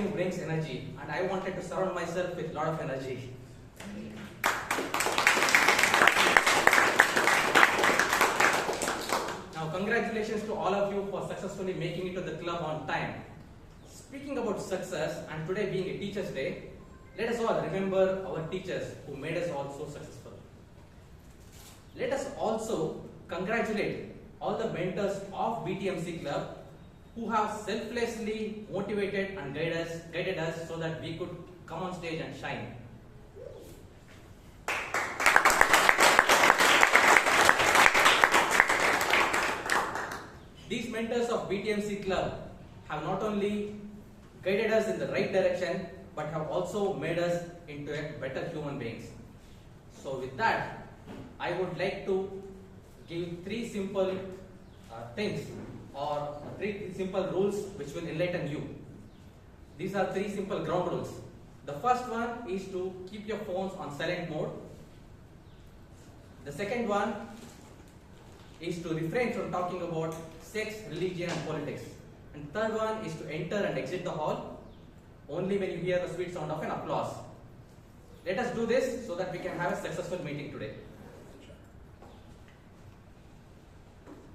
gathering brings energy, and I wanted to surround myself with a lot of energy. Now, congratulations to all of you for successfully making it to the club on time. Speaking about success, and today being a Teachers' Day, let us all remember our teachers who made us all so successful. Let us also congratulate all the mentors of BTMC Club who have selflessly motivated and guided us so that we could come on stage and shine. These mentors of BTMC Club have not only guided us in the right direction, but have also made us into a better human beings. So with that, I would like to give three simple things or three simple rules which will enlighten you. These are three simple ground rules. The first one is to keep your phones on silent mode. The second one is to refrain from talking about sex, religion and politics. And third one is to enter and exit the hall only when you hear the sweet sound of an applause. Let us do this so that we can have a successful meeting today.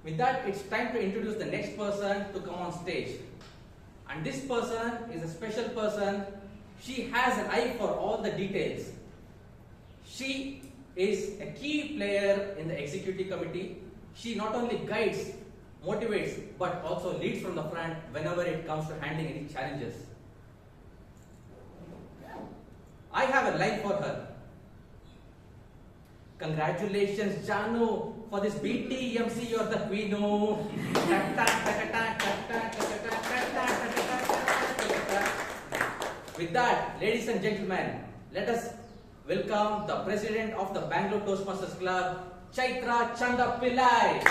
With that, it's time to introduce the next person to come on stage. And this person is a special person. She has an eye for all the details. She is a key player in the executive committee. She not only guides, motivates, but also leads from the front whenever it comes to handling any challenges. I have a line for her. Congratulations, Janu, for this BTMC, you're the queen. With that, ladies and gentlemen, let us welcome the president of the Bangalore Toastmasters Club, Chaitra Chandapillai.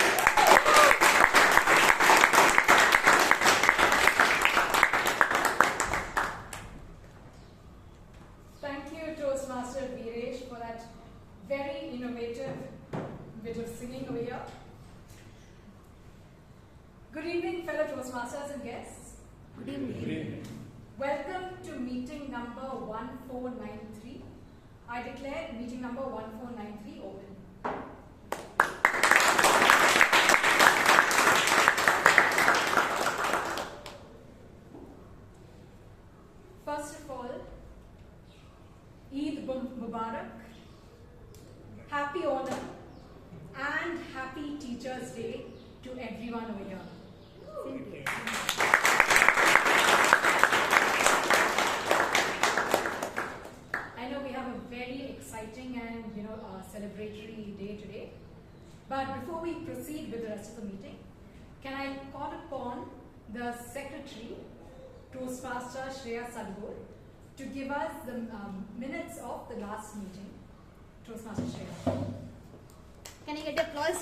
Thank you, Toastmaster Veeresh, for that very innovative bit of singing over here. Good evening, fellow Toastmasters and guests. Good evening. Welcome to meeting number 1493. I declare meeting number 1493 open. First of all, Eid Mubarak, Happy Onam, and Happy Teachers' Day to everyone over here. I know we have a very exciting and celebratory day today. But before we proceed with the rest of the meeting, can I call upon the Secretary, Toastmaster Shreyas K, to give us the minutes of the last meeting. Toastmaster Shreyas. Can I get applause?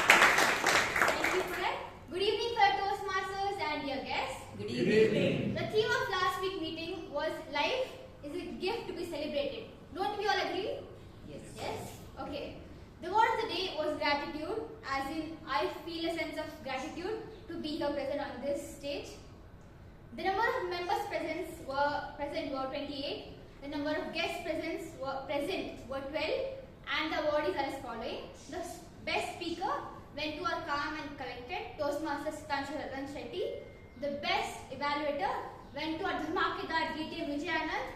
Thank you for that. Good evening, fellow Toastmasters and dear guests. Good evening. The theme of last week's meeting was life is a gift to be celebrated. Don't we all agree? Yes. Yes? Okay. The word of the day was gratitude, as in I feel a sense of gratitude to be here present on this stage. The number of members present were 28. The number of guests present were 12, and the awardees are as following. The best speaker went to our calm and collected Toastmaster Ratan Shetty. The best evaluator went to our Dharmakidar DTM Vijayanand.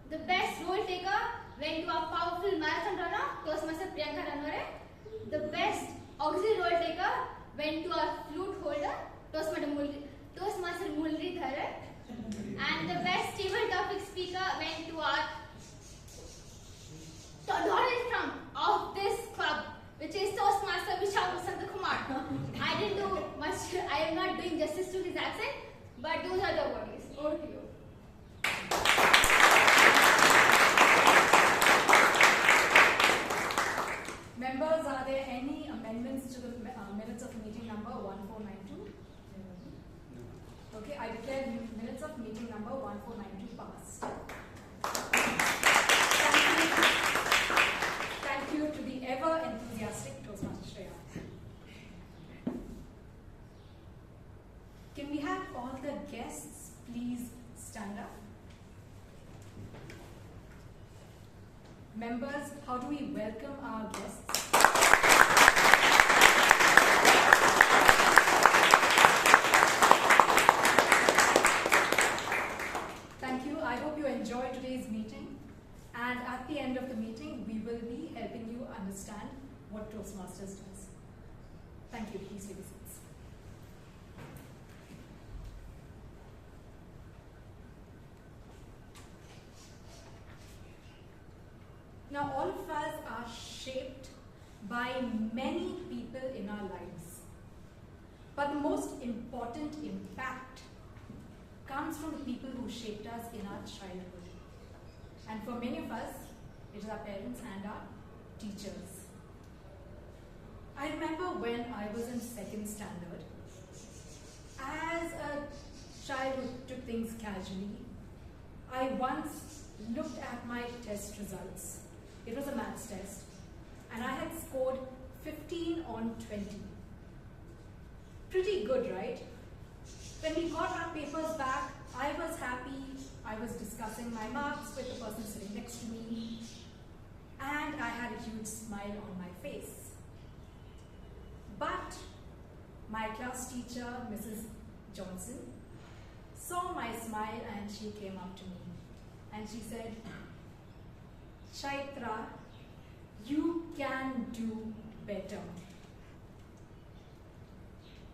The best role taker went to our powerful marathon runner Toastmaster Priyanka Rannorey. The best auxiliary role taker went to our flute holder Toastmaster Muralidharan. And the best table topic speaker went to our Donald Trump of this club, which is Toastmaster Vishal Kumar. I didn't do much, I am not doing justice to his accent, but those are the awardees. Over to you. Members, are there any amendments to the minutes of meeting number 1492? Okay, I declare minutes of meeting number 1492 passed. Thank you to the ever enthusiastic Toastmaster Shreya. Can we have all the guests please stand up? Members, how do we welcome our guests? Thank you. I hope you enjoyed today's meeting. And at the end of the meeting, we will be helping you understand what Toastmasters does. Thank you. Please take your seats. Now, all of us are shaped by many people in our lives. But the most important impact comes from the people who shaped us in our childhood. And for many of us, it is our parents and our teachers. I remember when I was in second standard, as a child who took things casually, I once looked at my test results. It was a maths test, and I had scored 15 on 20. Pretty good, right? When we got our papers back, I was happy. I was discussing my marks with the person sitting next to me, and I had a huge smile on my face. But my class teacher, Mrs. Johnson, saw my smile and she came up to me and she said, "Chaitra, you can do better."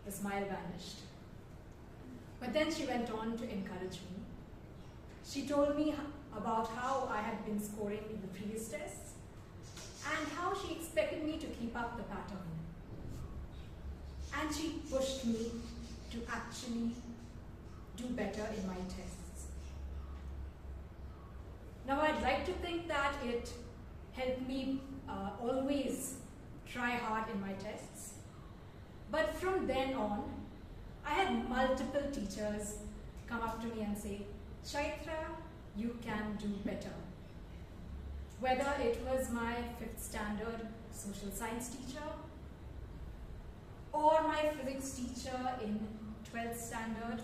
The smile vanished. But then she went on to encourage me. She told me about how I had been scoring in the previous tests and how she expected me to keep up the pattern. And she pushed me to actually do better in my tests. Now, I'd like to think that it helped me always try hard in my tests. But from then on, I had multiple teachers come up to me and say, "Chaitra, you can do better." Whether it was my 5th standard social science teacher, or my physics teacher in 12th standard,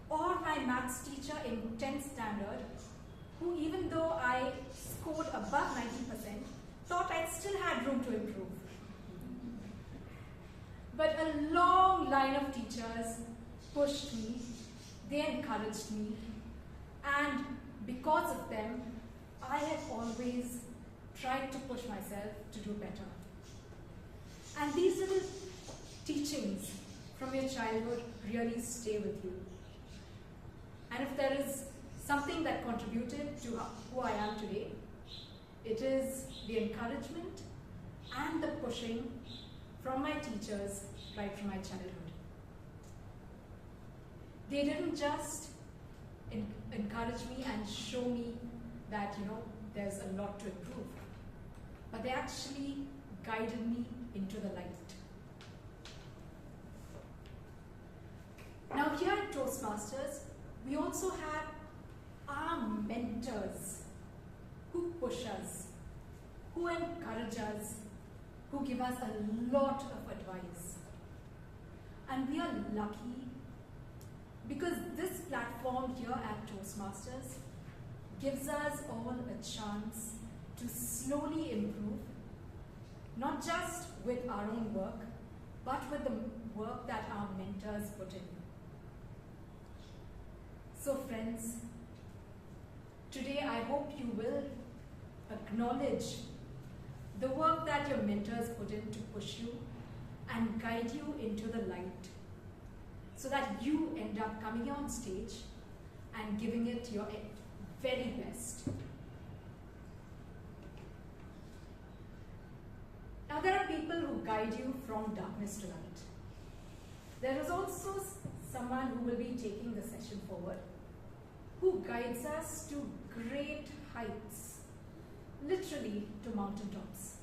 or my maths teacher in 10th standard, who, even though I scored above 90%, thought I still had room to improve. But a long line of teachers pushed me, they encouraged me, and because of them, I have always tried to push myself to do better. And these little teachings from your childhood really stay with you. And if there is something that contributed to who I am today, it is the encouragement and the pushing from my teachers right from my childhood. They didn't just encourage me and show me that, there's a lot to improve, but they actually guided me into the light. Now, here at Toastmasters, we also have our mentors who push us, who encourage us, who give us a lot of advice. And we are lucky because this platform here at Toastmasters gives us all a chance to slowly improve, not just with our own work, but with the work that our mentors put in. So friends, today I hope you will acknowledge the work that your mentors put in to push you and guide you into the light, so that you end up coming on stage and giving it your very best. Now, there are people who guide you from darkness to light. There is also someone who will be taking the session forward, who guides us to great heights, literally to mountaintops.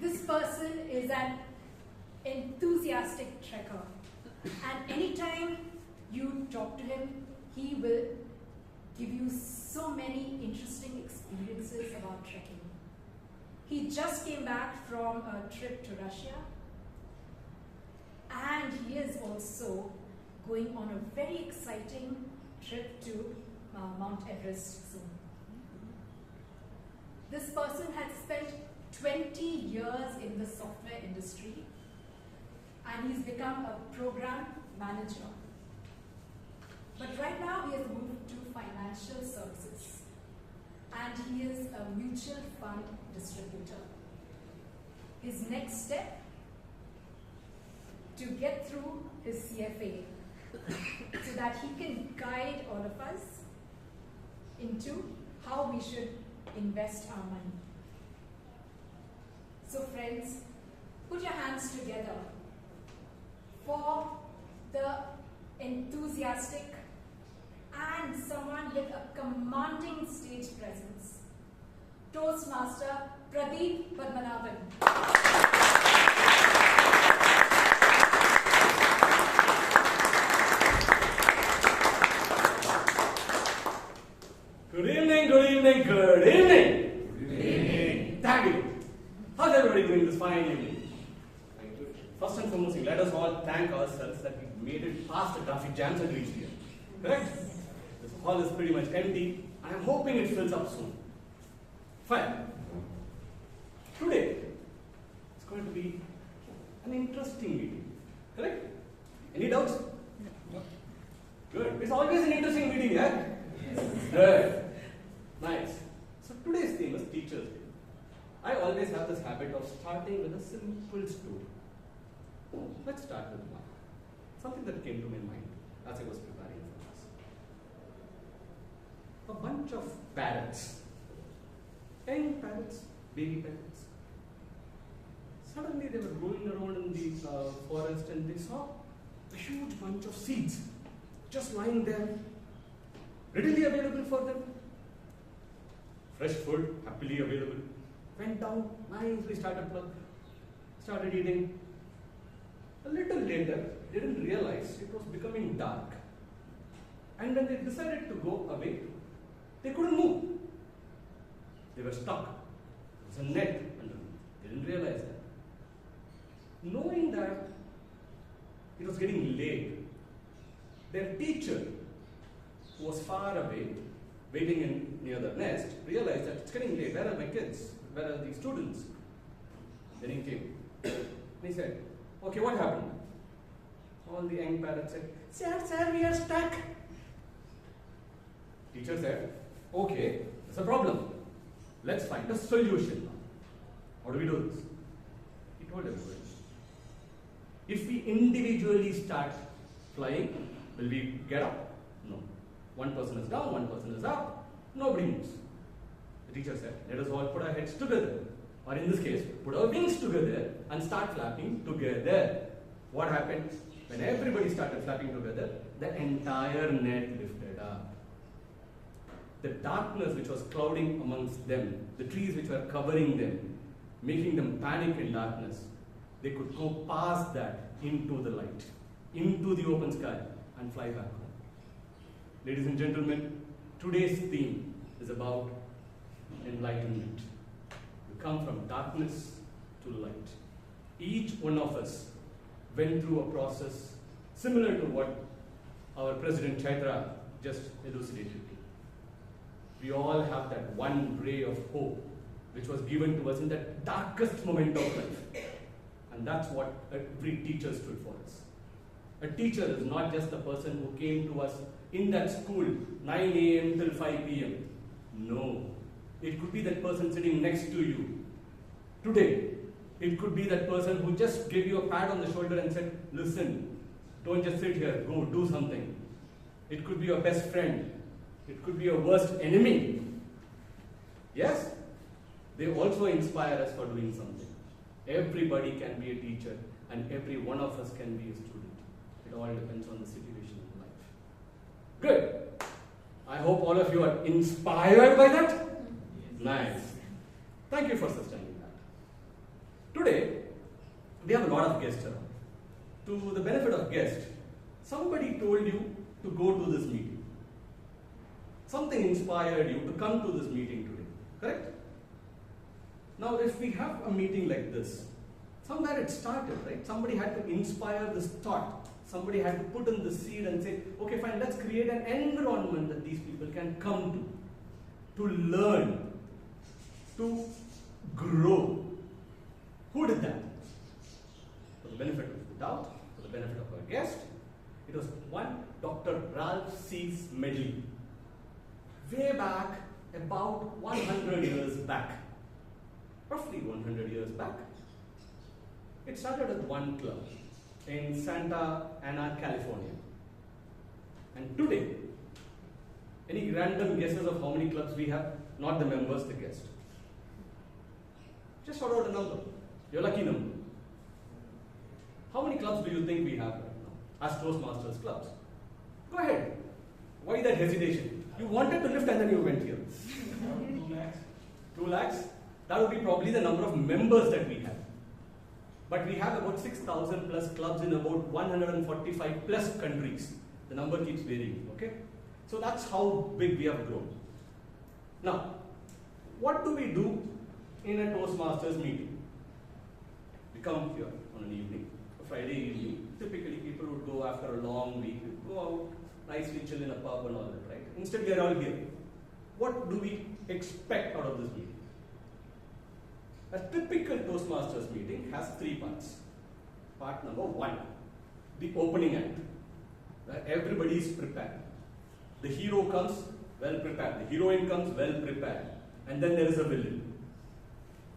This person is an enthusiastic trekker, and anytime you talk to him, he will give you so many interesting experiences about trekking. He just came back from a trip to Russia, and he also going on a very exciting trip to Mount Everest soon. This person had spent 20 years in the software industry and he's become a program manager. But right now he has moved to financial services and he is a mutual fund distributor. His next step, to get through his CFA so that he can guide all of us into how we should invest our money. So friends, put your hands together for the enthusiastic and someone with a commanding stage presence, Toastmaster Pradeep Padmanabhan. Good evening, good evening, good evening. Good evening. Thank you. How's everybody doing this fine evening? Thank you. First and foremost, let us all thank ourselves that we made it past the traffic jams and reached here. Correct? This hall is pretty much empty. I am hoping it fills up soon. Fine. Today, it's going to be an interesting meeting. Correct? Any doubts? No. Good. It's always an interesting meeting, yeah? Yes. Good. Nice. So today's theme is Teacher's Day. I always have this habit of starting with a simple story. Let's start with one. Something that came to my mind as I was preparing for this. A bunch of parrots. Young parrots, baby parrots. Suddenly they were roaming around in the forest and they saw a huge bunch of seeds just lying there, readily available for them. Fresh food, happily available. Went down, nicely started eating. A little later, they didn't realize it was becoming dark. And when they decided to go away, they couldn't move. They were stuck. There was a net under them. They didn't realize that. Knowing that it was getting late, their teacher, who was far away, waiting near the nest, realized that it's getting late. Where are my kids? Where are the students? Then he came. And he said, okay, what happened? All the young parents said, sir, we are stuck. Teacher said, okay, there's a problem. Let's find a solution now. How do we do this? He told everybody, if we individually start flying, will we get up? No. One person is down, one person is up, nobody moves. The teacher said, let us all put our heads together. Or in this case, put our wings together and start flapping together. What happened? When everybody started flapping together, the entire net lifted up. The darkness which was clouding amongst them, the trees which were covering them, making them panic in darkness, they could go past that into the light, into the open sky and fly back home. Ladies and gentlemen, today's theme is about enlightenment. We come from darkness to light. Each one of us went through a process similar to what our President Chaitra just elucidated. We all have that one ray of hope which was given to us in that darkest moment of life. And that's what every teacher stood for us. A teacher is not just the person who came to us in that school 9 a.m. till 5 p.m. No. It could be that person sitting next to you today. It could be that person who just gave you a pat on the shoulder and said, listen, don't just sit here, go do something. It could be your best friend. It could be your worst enemy. Yes? They also inspire us for doing something. Everybody can be a teacher and every one of us can be a student. It all depends on the situation in life. Good. I hope all of you are inspired by that. Yes. Nice. Thank you for sustaining that. Today, we have a lot of guests around. To the benefit of guests, somebody told you to go to this meeting. Something inspired you to come to this meeting today. Correct? Now, if we have a meeting like this, somewhere it started, right? Somebody had to inspire this thought. somebody had to put in the seed and say, okay, fine, let's create an environment that these people can come to learn, to grow. Who did that? For the benefit of the doubt, for the benefit of our guest, it was one Dr. Ralph C. Smedley. Way back, about 100 years back, roughly 100 years back. It started at one club in Santa Ana, California. And today, any random guesses of how many clubs we have? Not the members, the guest. Just shout out a number, your lucky number. How many clubs do you think we have right now as Toastmasters clubs? Go ahead. Why that hesitation? You wanted to lift and then you went here. 2 lakhs. 2 lakhs? That would be probably the number of members that we have. But we have about 6,000 plus clubs in about 145 plus countries. The number keeps varying, okay? So that's how big we have grown. Now, what do we do in a Toastmasters meeting? We come here on an evening, a Friday evening. Typically people would go after a long week, go out, nicely chill in a pub and all that, right? Instead we are all here. What do we expect out of this meeting? A typical Toastmasters meeting has 3 parts. Part number 1, the opening act, where everybody is prepared. The hero comes well prepared, the heroine comes well prepared, and then there is a villain.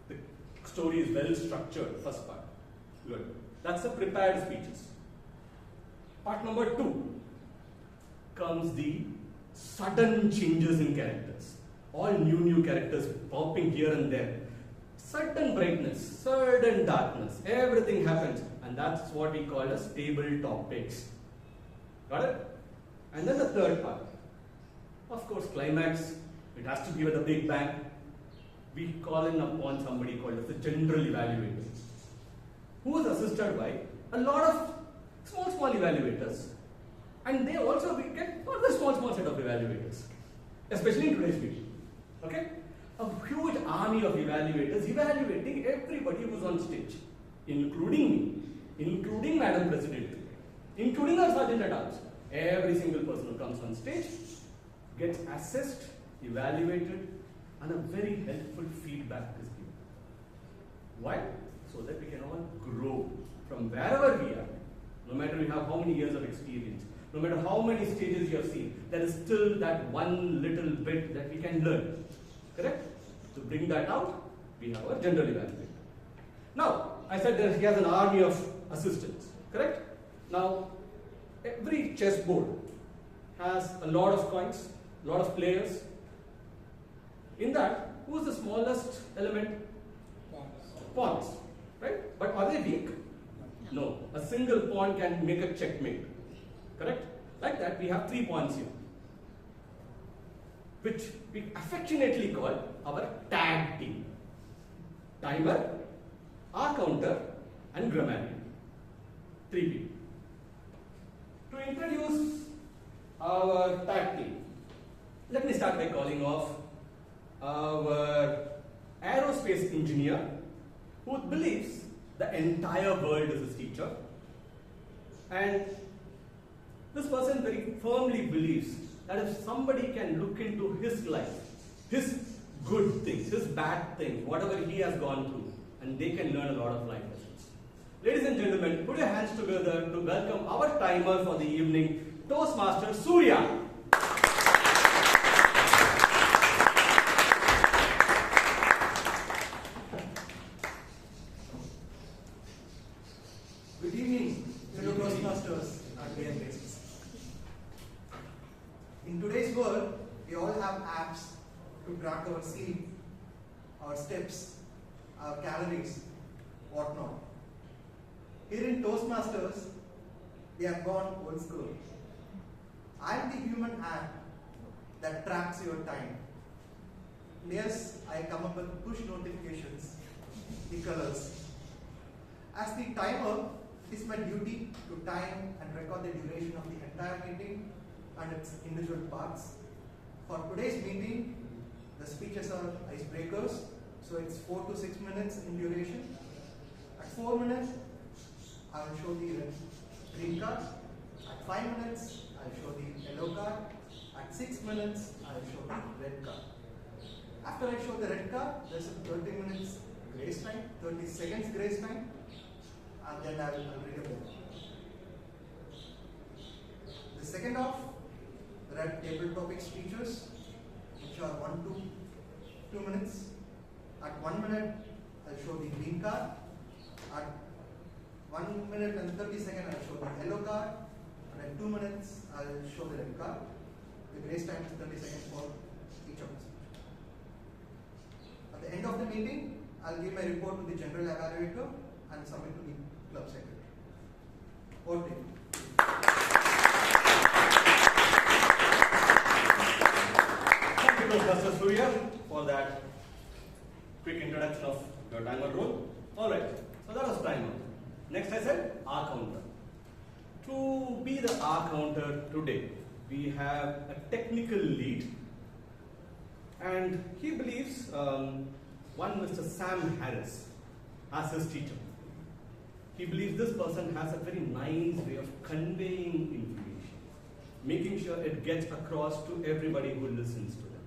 The story is well structured, first part. Good. That's the prepared speeches. Part number 2 comes the sudden changes in characters. All new characters popping here and there. Certain brightness, certain darkness, everything happens, and that's what we call as table topics. Got it? And then the third part, of course, climax. It has to be with a big bang. We call in upon somebody called as the general evaluator, who is assisted by a lot of small evaluators, and they also get another small set of evaluators, especially in today's meeting. Okay? A huge army of evaluators evaluating everybody who's on stage, including me, including Madam President, including our Sergeant at Arms. Every single person who comes on stage gets assessed, evaluated, and a very helpful feedback is given. Why? So that we can all grow from wherever we are. No matter we have how many years of experience, no matter how many stages you have seen, there is still that one little bit that we can learn. Correct? To bring that out, we have our general evaluator. Now, I said that he has an army of assistants. Correct? Now, every chessboard has a lot of coins, a lot of players. In that, who is the smallest element? Pawns. Right? But are they weak? No. A single pawn can make a checkmate. Correct? Like that, we have 3 pawns here, which we affectionately call our tag team. Timer, our counter, and grammarian. 3 people. To introduce our tag team, let me start by calling off our aerospace engineer, who believes the entire world is his teacher. And this person very firmly believes that if somebody can look into his life, his good things, his bad things, whatever he has gone through, and they can learn a lot of life lessons. Ladies and gentlemen, put your hands together to welcome our timer for the evening, Toastmaster Surya. Good evening, fellow Toastmasters and PM IST. In today's world, we all have apps to track our sleep, our steps, our calories, whatnot. Here in Toastmasters, we have gone old school. I am the human app that tracks your time. Yes, I come up with push notifications, the colors. As the timer, it is my duty to time and record the duration of the entire meeting and its individual parts. For today's meeting, the speeches are icebreakers, so it's 4 to 6 minutes in duration. At 4 minutes, I will show the green card, At 5 minutes, I'll show the yellow card. At 6 minutes, I'll show the red card. After I show the red card, there's a 30 minutes grace time, 30 seconds grace time, and then I'll read a book. The second half, there are table topic speeches, which are 1 to 2 minutes. At 1 minute, I'll show the green card. At 1 minute and 30 seconds, I'll show the yellow card. And at 2 minutes, I'll show the red card. The grace time is 30 seconds for each of the speeches. At the end of the meeting, I'll give my report to the general evaluator and submit to the club secretary. Over to you. Thank you, Toastmasters Surya, for that quick introduction of your timer role. Alright, so that was timer. Next I said R counter. To be the R counter today, we have a technical lead, and he believes one Mr. Sam Harris as his teacher. He believes this person has a very nice way of conveying information, making sure it gets across to everybody who listens to them.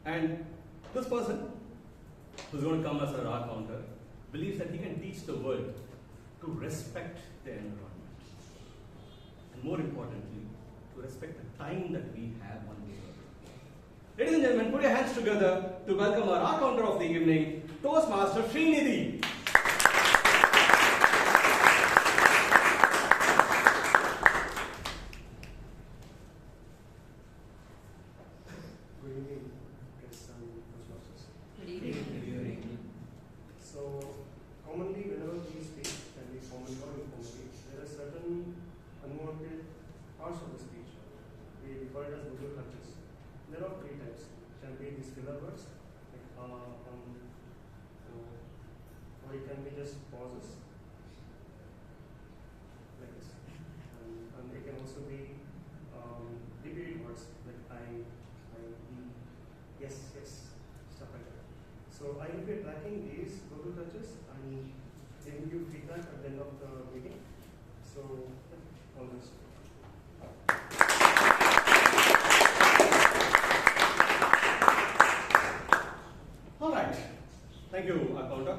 And this person, who's going to come as a R counter, believes that he can teach the world to respect the environment. And more importantly, to respect the time that we have on this earth. Ladies and gentlemen, put your hands together to welcome our R counter of the evening, Toastmaster Srinidhi. Good evening, guests and Toastmasters. Good evening. So, commonly, whenever we speak, can be formally or informally, there are certain unwanted parts of the speech. We refer it as visual touches. There are 3 types. Can be these filler words, like or it can be just pauses, like this. And it can also be repeated words, like I, yes, stuff like that. So I will be tracking these visual touches and giving you feedback at the end of the meeting. So, all this. Alright, thank you, Akauta.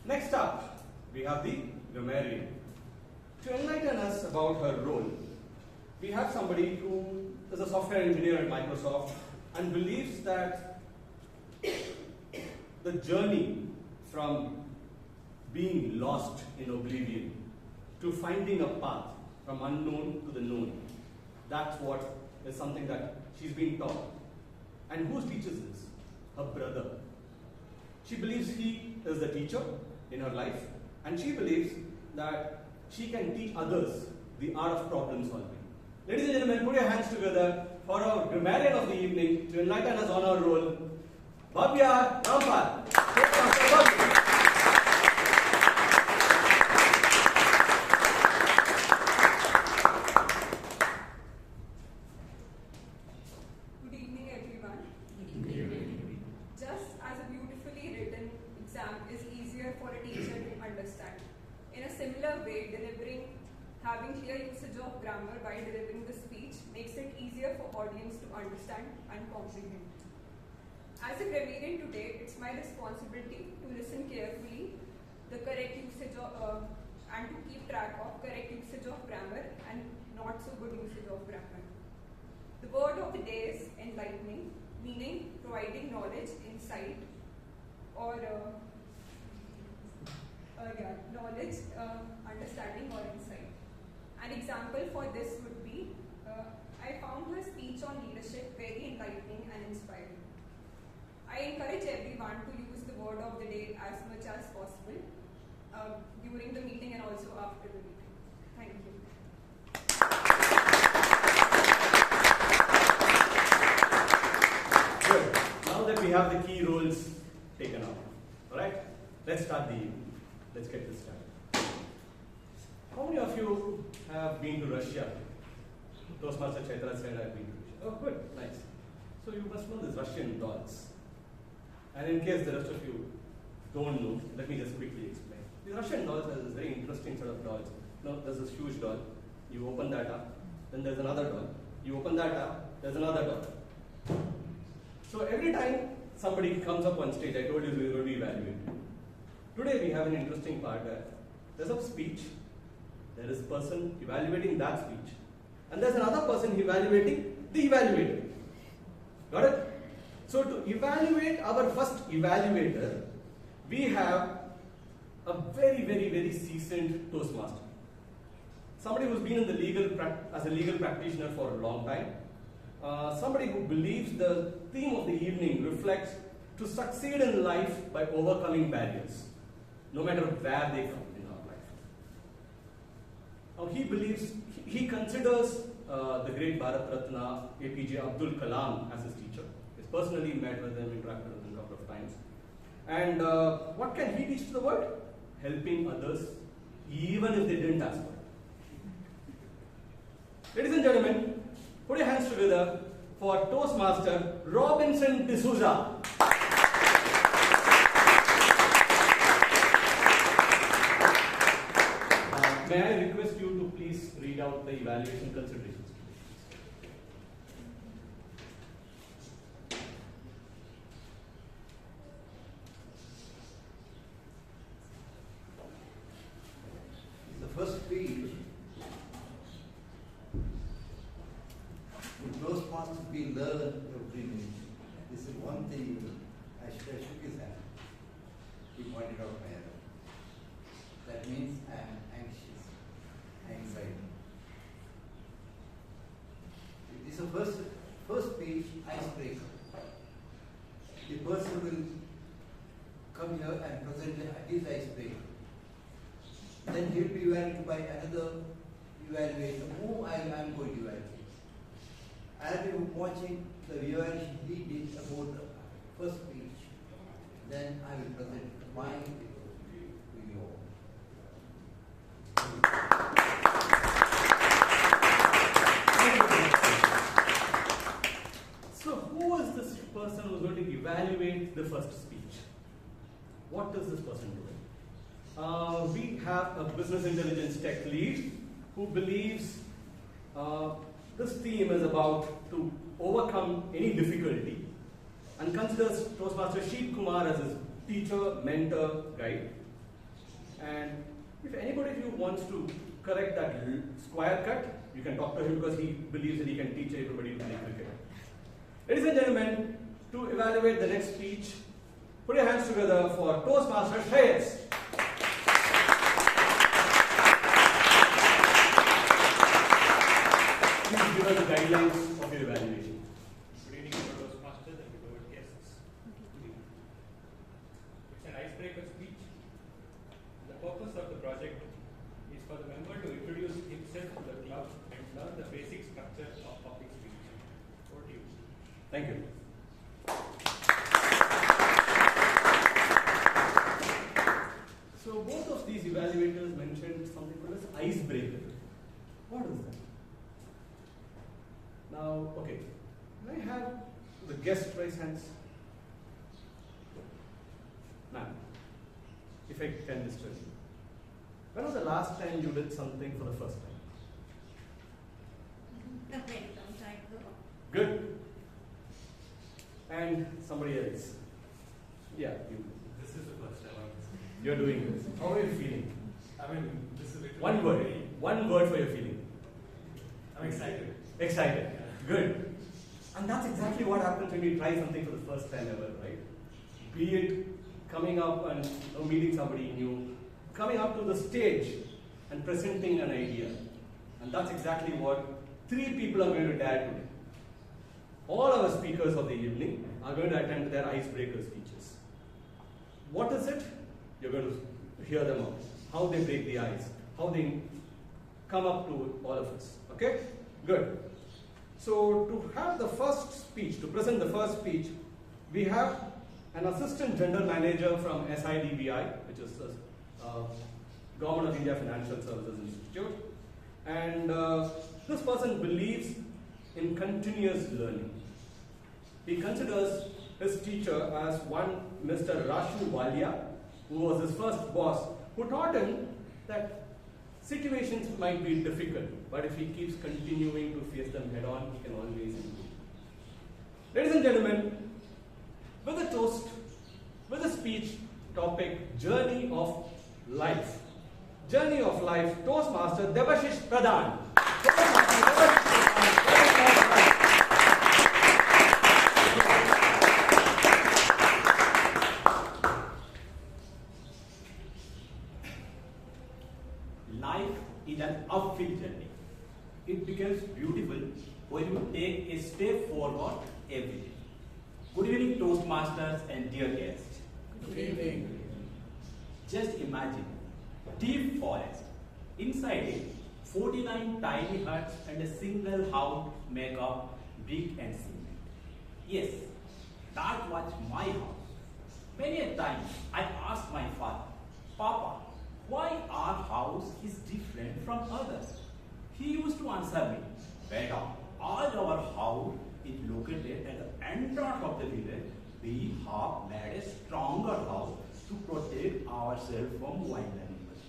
Next up, we have the grammarian. To enlighten us about her role, we have somebody who is a software engineer at Microsoft and believes that the journey from being lost in oblivion to finding a path from unknown to the known, that's what is something that she's been taught. And who teaches this? Her brother. She believes he is the teacher in her life, and she believes that she can teach others the art of problem solving. Ladies and gentlemen, put your hands together for our grammarian of the evening to enlighten us on our role, Bhavya Rampal. Good evening, everyone. Just as a beautifully written exam is easier for a teacher to understand, in a similar way, having clear usage of grammar while delivering the speech makes it easier for audience to understand and comprehend. As a grammarian today, it's my responsibility to listen carefully the correct usage of, and to keep track of correct usage of grammar and not so good usage of grammar. The word of the day is enlightening, meaning providing knowledge, insight, or knowledge, understanding, or insight. An example for this would be, I found her speech on leadership very enlightening and inspiring. I encourage everyone to use the word of the day as much as possible during the meeting and also after the meeting. Thank you. Good. Now that we have the key roles taken out, alright, let's start the evening. Let's get this started. How many of you have been to Russia? Toastmaster Chaitra said I've been to Russia. Oh, good, nice. So you must know these Russian dolls. And in case the rest of you don't know, let me just quickly explain. These Russian dolls are this very interesting set of dolls. Now, there's this huge doll. you open that up, then there's another door. You open that up, there's another door. So every time somebody comes up on stage, I told you we were going to be evaluated. Today we have an interesting part where there's a speech, there is a person evaluating that speech, and there's another person evaluating the evaluator. Got it? So to evaluate our first evaluator, we have a very, very, very seasoned Toastmaster. Somebody who's been in the as a legal practitioner for a long time. Somebody who believes the theme of the evening reflects to succeed in life by overcoming barriers, no matter where they come in our life. Now he believes, he considers the great Bharat Ratna APJ Abdul Kalam as his teacher. He's personally met with him, interacted with him a couple of times. And what can he teach to the world? Helping others, even if they didn't ask for it. Ladies and gentlemen, put your hands together for Toastmaster Robinson D'Souza. May I request you to please read out the evaluation considerations? The first speech, in Toastmasters we learn every minute. This is one thing I shook his hand. He pointed out my error. That means I am anxious, anxiety. It is a first speech icebreaker. The person will come here and present his icebreaker. Then he will be evaluated by another evaluator who I am going to evaluate. I will be watching the evaluation he did about the first speech. Then I will present my to you all. So who is this person who is going to evaluate the first speech? What does this person do? We have a business intelligence tech lead who believes this theme is about to overcome any difficulty and considers Toastmaster Sheep Kumar as his teacher, mentor, guide. And if anybody of you wants to correct that square cut, you can talk to him because he believes that he can teach everybody to play cricket. Ladies and gentlemen, to evaluate the next speech, put your hands together for Toastmaster Shreyas. Please give us the guidelines of your evaluation. Good evening, Toastmasters and beloved guests. It's an icebreaker speech. The purpose of the project is for the member to introduce himself to the club and learn the basic structure of public speech. Over to you. Thank you. So both of these evaluators mentioned something called as icebreaker. What is that? Now, okay, can I have the guest raise hands? Ma'am, if I can disturb you. When was the last time you did something for the first time? A very long time ago. Good. And somebody else. Yeah, you. This is the first time I'm You're doing this. How are you feeling? I mean, this is literally One word. One word for your feeling. I'm excited. Excited. Good. And that's exactly what happens when you try something for the first time ever, right? Be it coming up and meeting somebody new, coming up to the stage and presenting an idea. And that's exactly what three people are going to dare today. All our speakers of the evening are going to attend their icebreaker speeches. What is it? You're going to hear them out. How they break the ice. How they come up to all of us. Okay? Good. So to have the first speech, to present the first speech, we have an assistant general manager from SIDBI, which is the Government of India Financial Services Institute. And this person believes in continuous learning. He considers his teacher as one Mr. Rashu Walia, who was his first boss, who taught him that Situations might be difficult, but if he keeps continuing to face them head on, he can always improve. Ladies and gentlemen, with a toast, with a speech topic, Journey of Life. Journey of Life, Toastmaster Debasish Pradhan. Life is an uphill journey. It becomes beautiful when you take a step forward every day. Good evening, Toastmasters and dear guests. Good evening. Just imagine deep forest. Inside it, 49 tiny huts and a single house make up brick and cement. Yes, that was my house. Many a time I asked my father, Papa, why our house is different from others? He used to answer me, Beta, all our house is located at the entrance of the village. We have made a stronger house to protect ourselves from wild animals.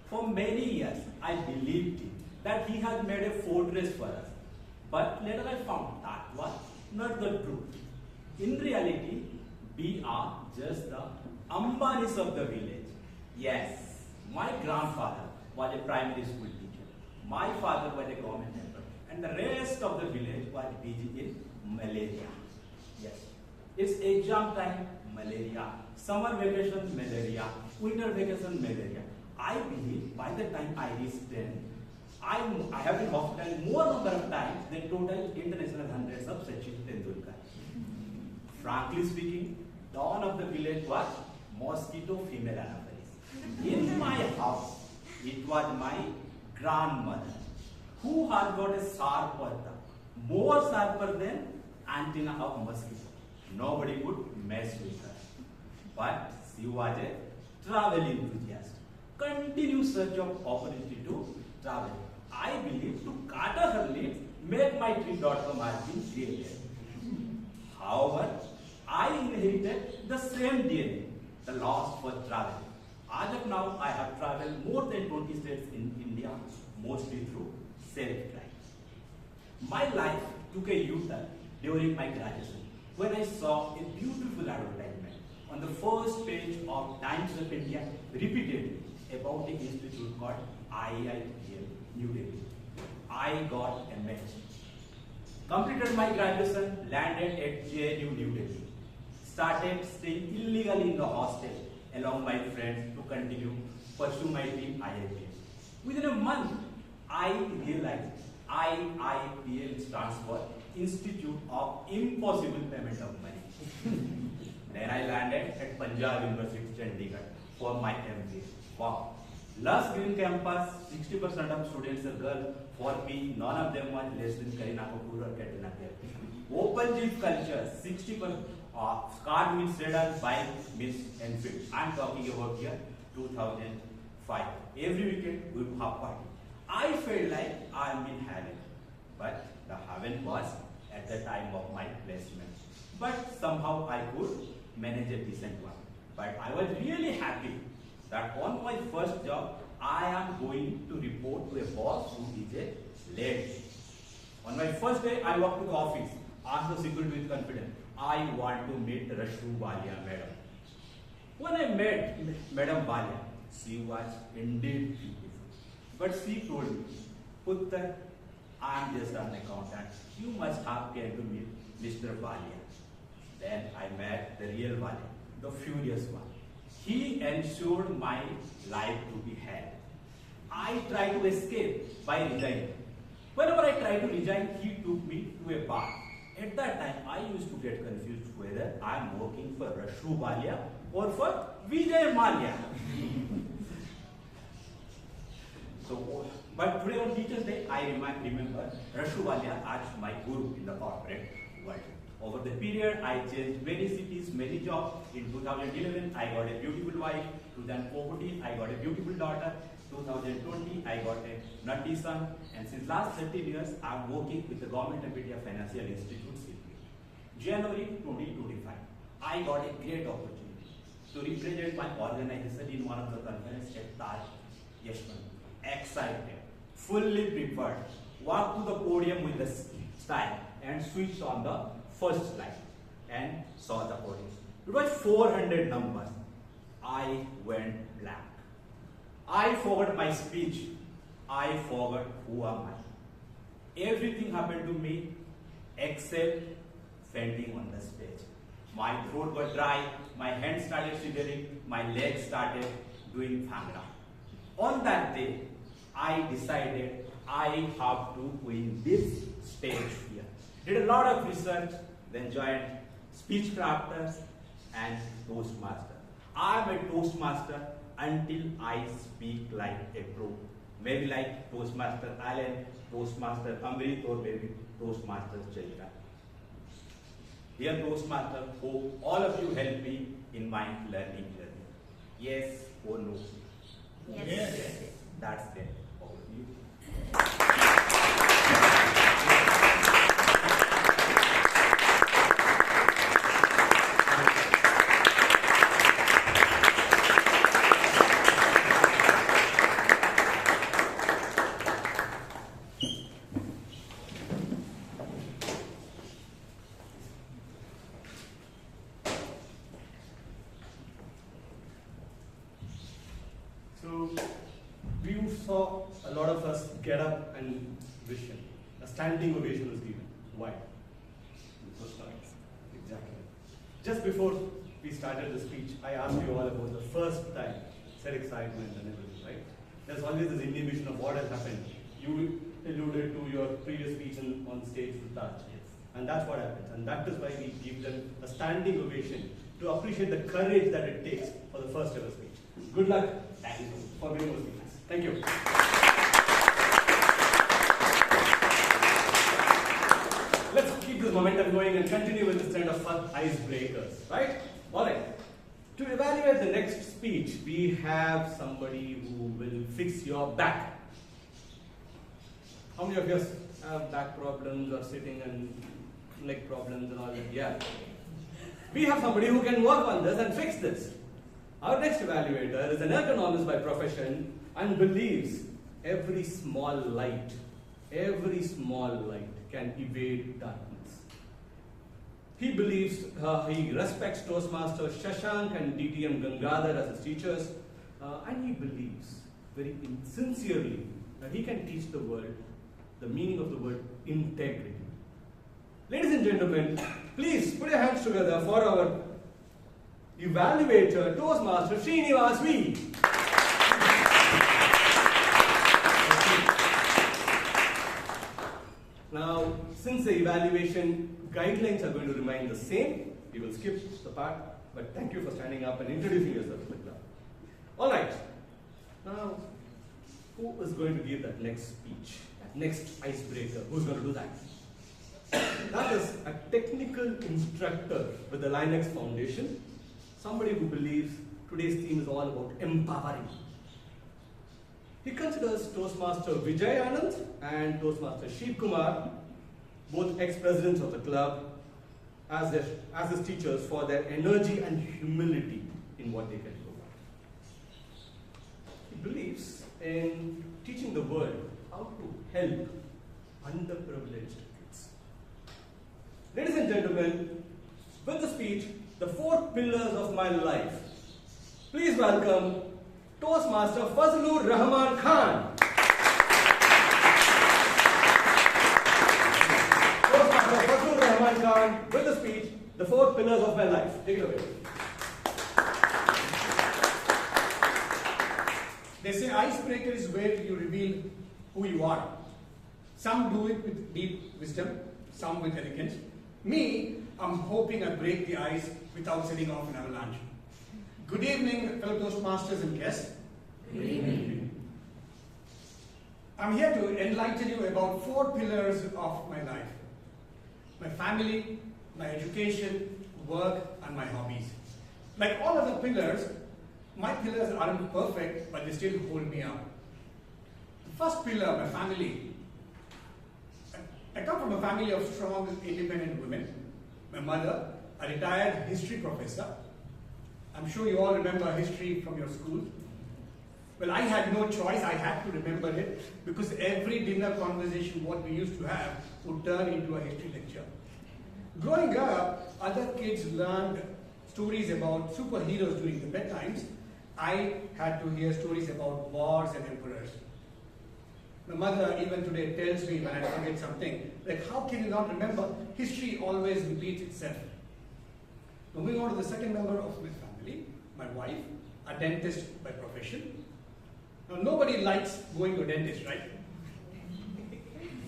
For many years, I believed him that he had made a fortress for us. But later I found that was not the truth. In reality, we are just the Ambanis of the village. Yes, my grandfather was a primary school teacher. My father was a government member. And the rest of the village was busy in malaria. Yes, it's exam time, malaria. Summer vacation, malaria. Winter vacation, malaria. I believe by the time I reached 10, I have been hospitalized more number of times than total international hundreds of Sachin Tendulkar. Frankly speaking, dawn of the village was mosquito female anopheles. In my house, it was my grandmother who had got a sharp patta, more sharper than antenna of mosquito. Nobody could mess with her. But she was a travel enthusiast. Continuous search of opportunity to travel. I believe to cater her needs, make my trip.com has been created. However, I inherited the same DNA, the loss for travel. As of now, I have traveled more than 20 states in India, mostly through self-drive. My life took a U-turn during my graduation when I saw a beautiful advertisement on the first page of Times of India repeatedly about the institute called IITM New Delhi. I got a match. Completed my graduation, landed at JNU New Delhi. Started staying illegally in the hostel along my friends to continue pursue my dream IITM. Within a month, I realized IITM stands for Institute of Impossible Payment of Money. Then I landed at Punjab University, Chandigarh for my MBA. Wow. Lush green campus, 60% of students are girls. For me, none of them was less than Kareena Kapoor or Katrina Kaif. Open jeep culture, 60% car means sedan, bike means Enfield. I'm talking about here 2005. Every weekend we would have party. I felt like I'm in heaven, but the heaven was at the time of my placement. But somehow I could manage a decent one. But I was really happy that on my first job, I am going to report to a boss who is a lady. On my first day, I walked to the office, asked the security with confidence, I want to meet Rashu Balia, madam. When I met Madam Balia, she was indeed beautiful. But she told me, Putter, I am just an accountant. You must have came to meet Mr. Balia. Then I met the real Balia, the furious one. He ensured my life to be hell. I tried to escape by resigning. Whenever I tried to resign, he took me to a bar. At that time, I used to get confused whether I am working for Rashu Balia or for Vijay Malia. But today on Teachers' Day, I remember Rashu Balia as my guru in the corporate world. Over the period, I changed many cities, many jobs. In 2011, I got a beautiful wife. 2014, I got a beautiful daughter. 2020, I got a nutty son. And since last 13 years, I'm working with the Government of India Financial Institute, CPA. January 2025, I got a great opportunity to represent my organization in one of the conferences at Taj, Yeshwan. excited, fully prepared, walked to the podium with the style and switched on the first slide and saw the podium. It was 400 numbers. I went blank. I forgot my speech. I forgot who am I. Everything happened to me except fainting on the stage. My throat got dry, my hands started shivering, my legs started doing bhangra. On that day, I decided I have to win this stage fear. Did a lot of research, then joined speech crafters and Toastmaster. I am a Toastmaster until I speak like a pro. Maybe like Toastmaster Alan, Toastmaster Amrith, or maybe Toastmaster Chaitra. Dear Toastmaster, hope all of you help me in my learning journey. Yes or no? Yes. That's it. Over to you. So, we saw a lot of us get up and vision. A standing ovation was given. Why? First time. Exactly. Just before we started the speech, I asked you all about the first time, said excitement and everything, right? There's always this inhibition of what has happened. You alluded to your previous speech on stage with touch. And that's what happens. And that is why we give them a standing ovation to appreciate the courage that it takes for the first ever speech. Good luck. Thank you. For being more speakers. Thank you. Let's keep this momentum going and continue with this trend of fun icebreakers, right? All right. To evaluate the next speech, we have somebody who will fix your back. How many of you have back problems or sitting and leg problems and all that? Yeah. We have somebody who can work on this and fix this. Our next evaluator is an ergonomist by profession and believes every small light can evade darkness. He believes, he respects Toastmaster Shashank and DTM Gangadhar as his teachers, and he believes very sincerely that he can teach the world the meaning of the word integrity. Ladies and gentlemen, please put your hands together for our evaluator, Toastmaster Srinivas V. Now, since the evaluation guidelines are going to remain the same, we will skip the part, but thank you for standing up and introducing yourself to the club. Alright, now, who is going to give that next speech, that next icebreaker? Who's going to do that? That is a technical instructor with the Linux Foundation, somebody who believes today's theme is all about empowering. He considers Toastmaster Vijay Anand and Toastmaster Sheep Kumar, both ex-presidents of the club, as his teachers for their energy and humility in what they can do. He believes in teaching the world how to help underprivileged kids. Ladies and gentlemen, with the speech, The 4 Pillars of My Life, please welcome Toastmaster Fazlur Rahman Khan. Toastmaster Fazlur Rahman Khan with the speech, The 4 Pillars of My Life. Take it away. They say icebreaker is where you reveal who you are. Some do it with deep wisdom, some with elegance. Me, I'm hoping I break the ice without setting off an avalanche. Good evening, fellow Toastmasters and guests. Good evening. I'm here to enlighten you about 4 pillars of my life. My family, my education, work, and my hobbies. Like all other pillars, my pillars aren't perfect, but they still hold me up. The first pillar, my family. I come from a family of strong, independent women. My mother, a retired history professor. I'm sure you all remember history from your school. Well, I had no choice. I had to remember it because every dinner conversation what we used to have would turn into a history lecture. Growing up, other kids learned stories about superheroes during the bedtimes. I had to hear stories about wars and emperors. My mother even today tells me when I forget something, like, how can you not remember? History always repeats itself. Moving on to the second member of my family, my wife, a dentist by profession. Now, nobody likes going to a dentist, right?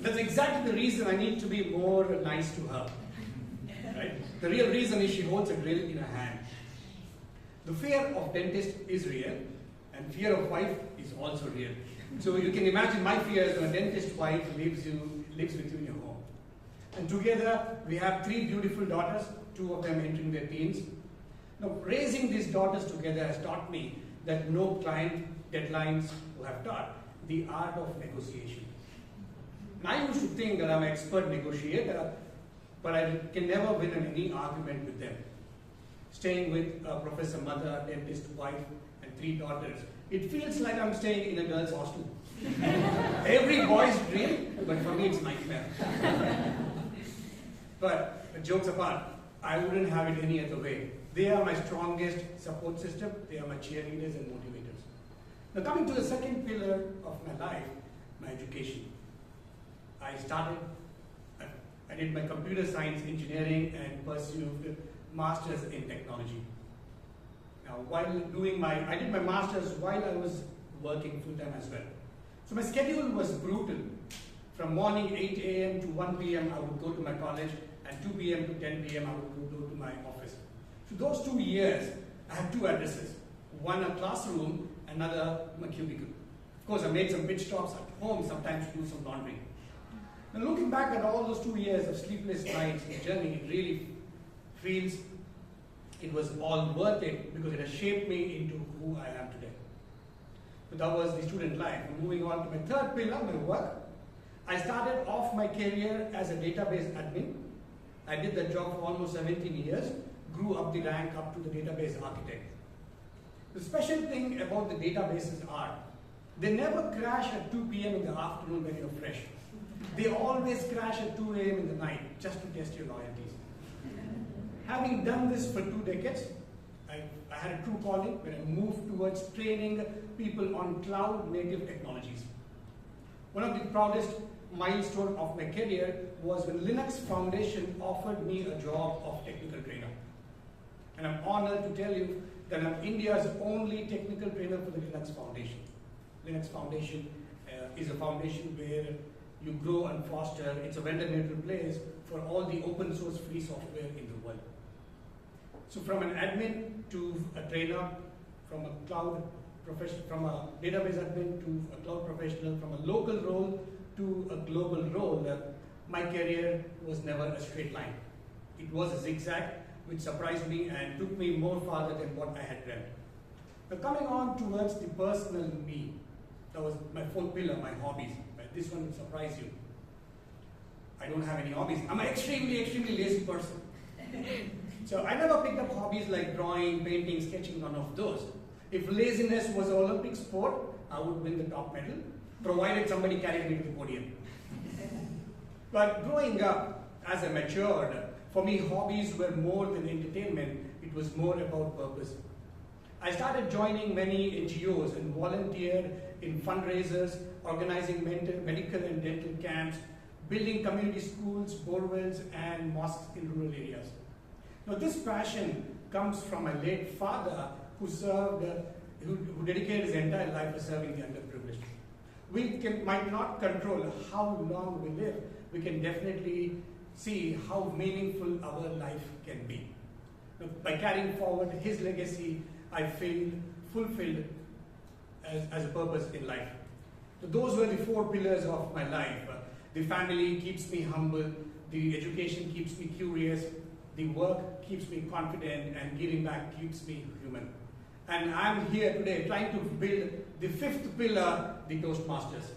That's exactly the reason I need to be more nice to her. Right? The real reason is she holds a drill in her hand. The fear of dentist is real, and fear of wife is also real. So you can imagine my fears when a dentist wife lives with you in your home. And together we have 3 beautiful daughters, 2 of them entering their teens. Now, raising these daughters together has taught me that no client deadlines have taught the art of negotiation. And I used to think that I'm an expert negotiator, but I can never win in any argument with them. Staying with a professor mother, dentist wife, and 3 daughters, it feels like I'm staying in a girls' hostel. Every boy's dream, but for me it's nightmare. But jokes apart, I wouldn't have it any other way. They are my strongest support system. They are my cheerleaders and motivators. Now, coming to the second pillar of my life, my education. I did my computer science engineering and pursued masters in technology. Now, I did my masters while I was working full time as well. So my schedule was brutal. From morning 8 a.m. to 1 p.m. I would go to my college, and 2 p.m. to 10 p.m. I would go to my office. So those 2 years, I had 2 addresses. One a classroom, another my cubicle. Of course, I made some pit stops at home, sometimes to do some laundry. And looking back at all those 2 years of sleepless nights and journey, it really feels it was all worth it because it has shaped me into who I am today. But that was the student life. Moving on to my third pillar, my work. I started off my career as a database admin. I did that job for almost 17 years, grew up the rank up to the database architect. The special thing about the databases are, they never crash at 2 p.m. in the afternoon when you're fresh. They always crash at 2 a.m. in the night, just to test your loyalties. Having done this for 2 decades, I had a true calling when I moved towards training people on cloud-native technologies. One of the proudest milestones of my career was when Linux Foundation offered me a job of technical trainer. And I'm honored to tell you that I'm India's only technical trainer for the Linux Foundation. Linux Foundation is a foundation where you grow and foster. It's a vendor-neutral place for all the open source free software in the world. So from an admin to a trainer, from a database admin to a cloud professional, from a local role to a global role, my career was never a straight line. It was a zigzag, which surprised me and took me more farther than what I had dreamt. Now, coming on towards the personal me, that was my 4th pillar, my hobbies. This one will surprise you. I don't have any hobbies. I'm an extremely, extremely lazy person. So I never picked up hobbies like drawing, painting, sketching, none of those. If laziness was an Olympic sport, I would win the top medal, provided somebody carried me to the podium. But growing up, as I matured, for me, hobbies were more than entertainment. It was more about purpose. I started joining many NGOs and volunteered in fundraisers, organizing medical and dental camps, building community schools, borewells, and mosques in rural areas. Now, this passion comes from my late father, who dedicated his entire life to serving the underprivileged. We might not control how long we live. We can definitely see how meaningful our life can be. Now, by carrying forward his legacy, I feel fulfilled as a purpose in life. So those were the 4 pillars of my life. The family keeps me humble, the education keeps me curious, the work keeps me confident, and giving back keeps me human. And I'm here today trying to build the 5th pillar, the Toastmasters.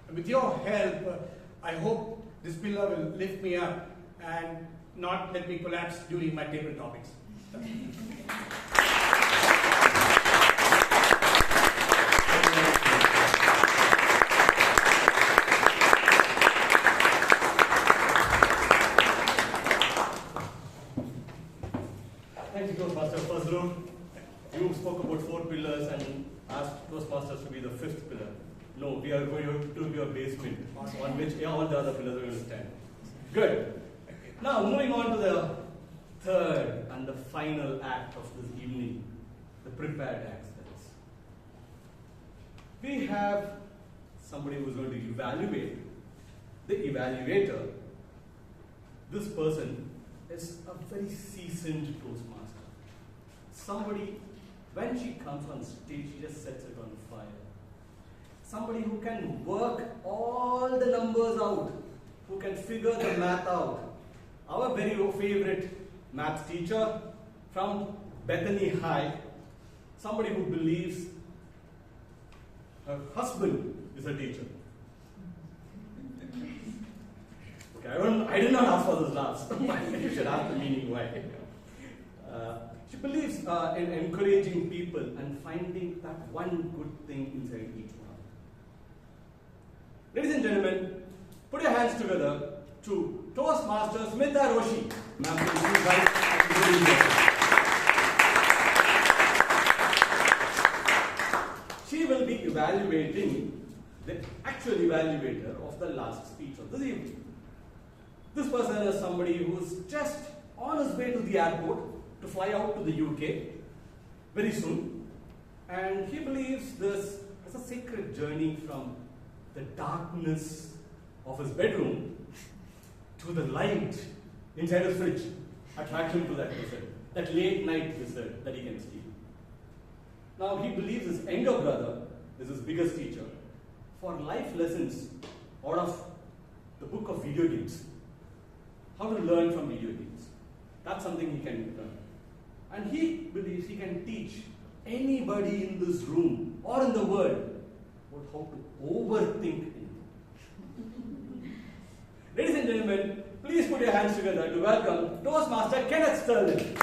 And with your help, I hope this pillar will lift me up and not let me collapse during my table topics. a basement on which all the other pillars are going to stand. Good. Now, moving on to the third and the final act of this evening, the prepared acts. We have somebody who is going to evaluate. The evaluator, this person is a very seasoned Toastmaster. Somebody, when she comes on stage, she just sets it on fire. Somebody who can work all the numbers out, who can figure the math out. Our very favorite math teacher from Bethany High, somebody who believes her husband is a teacher. Okay, I did not ask for this last. You should ask the meaning why. She believes in encouraging people and finding that one good thing inside each one. Ladies and gentlemen, put your hands together to Toastmaster Smita Roshi. Ma'am, please rise. She will be evaluating the actual evaluator of the last speech of this evening. This person is somebody who's just on his way to the airport to fly out to the UK very soon. And he believes this is a sacred journey from the darkness of his bedroom to the light inside his fridge. Attract him to that visit, that late night visit that he can see. Now he believes his younger brother is his biggest teacher for life lessons out of the book of video games. How to learn from video games. That's something he can learn. And he believes he can teach anybody in this room or in the world about how to overthink anything. Ladies and gentlemen, please put your hands together to welcome Toastmaster Kenneth Sterling.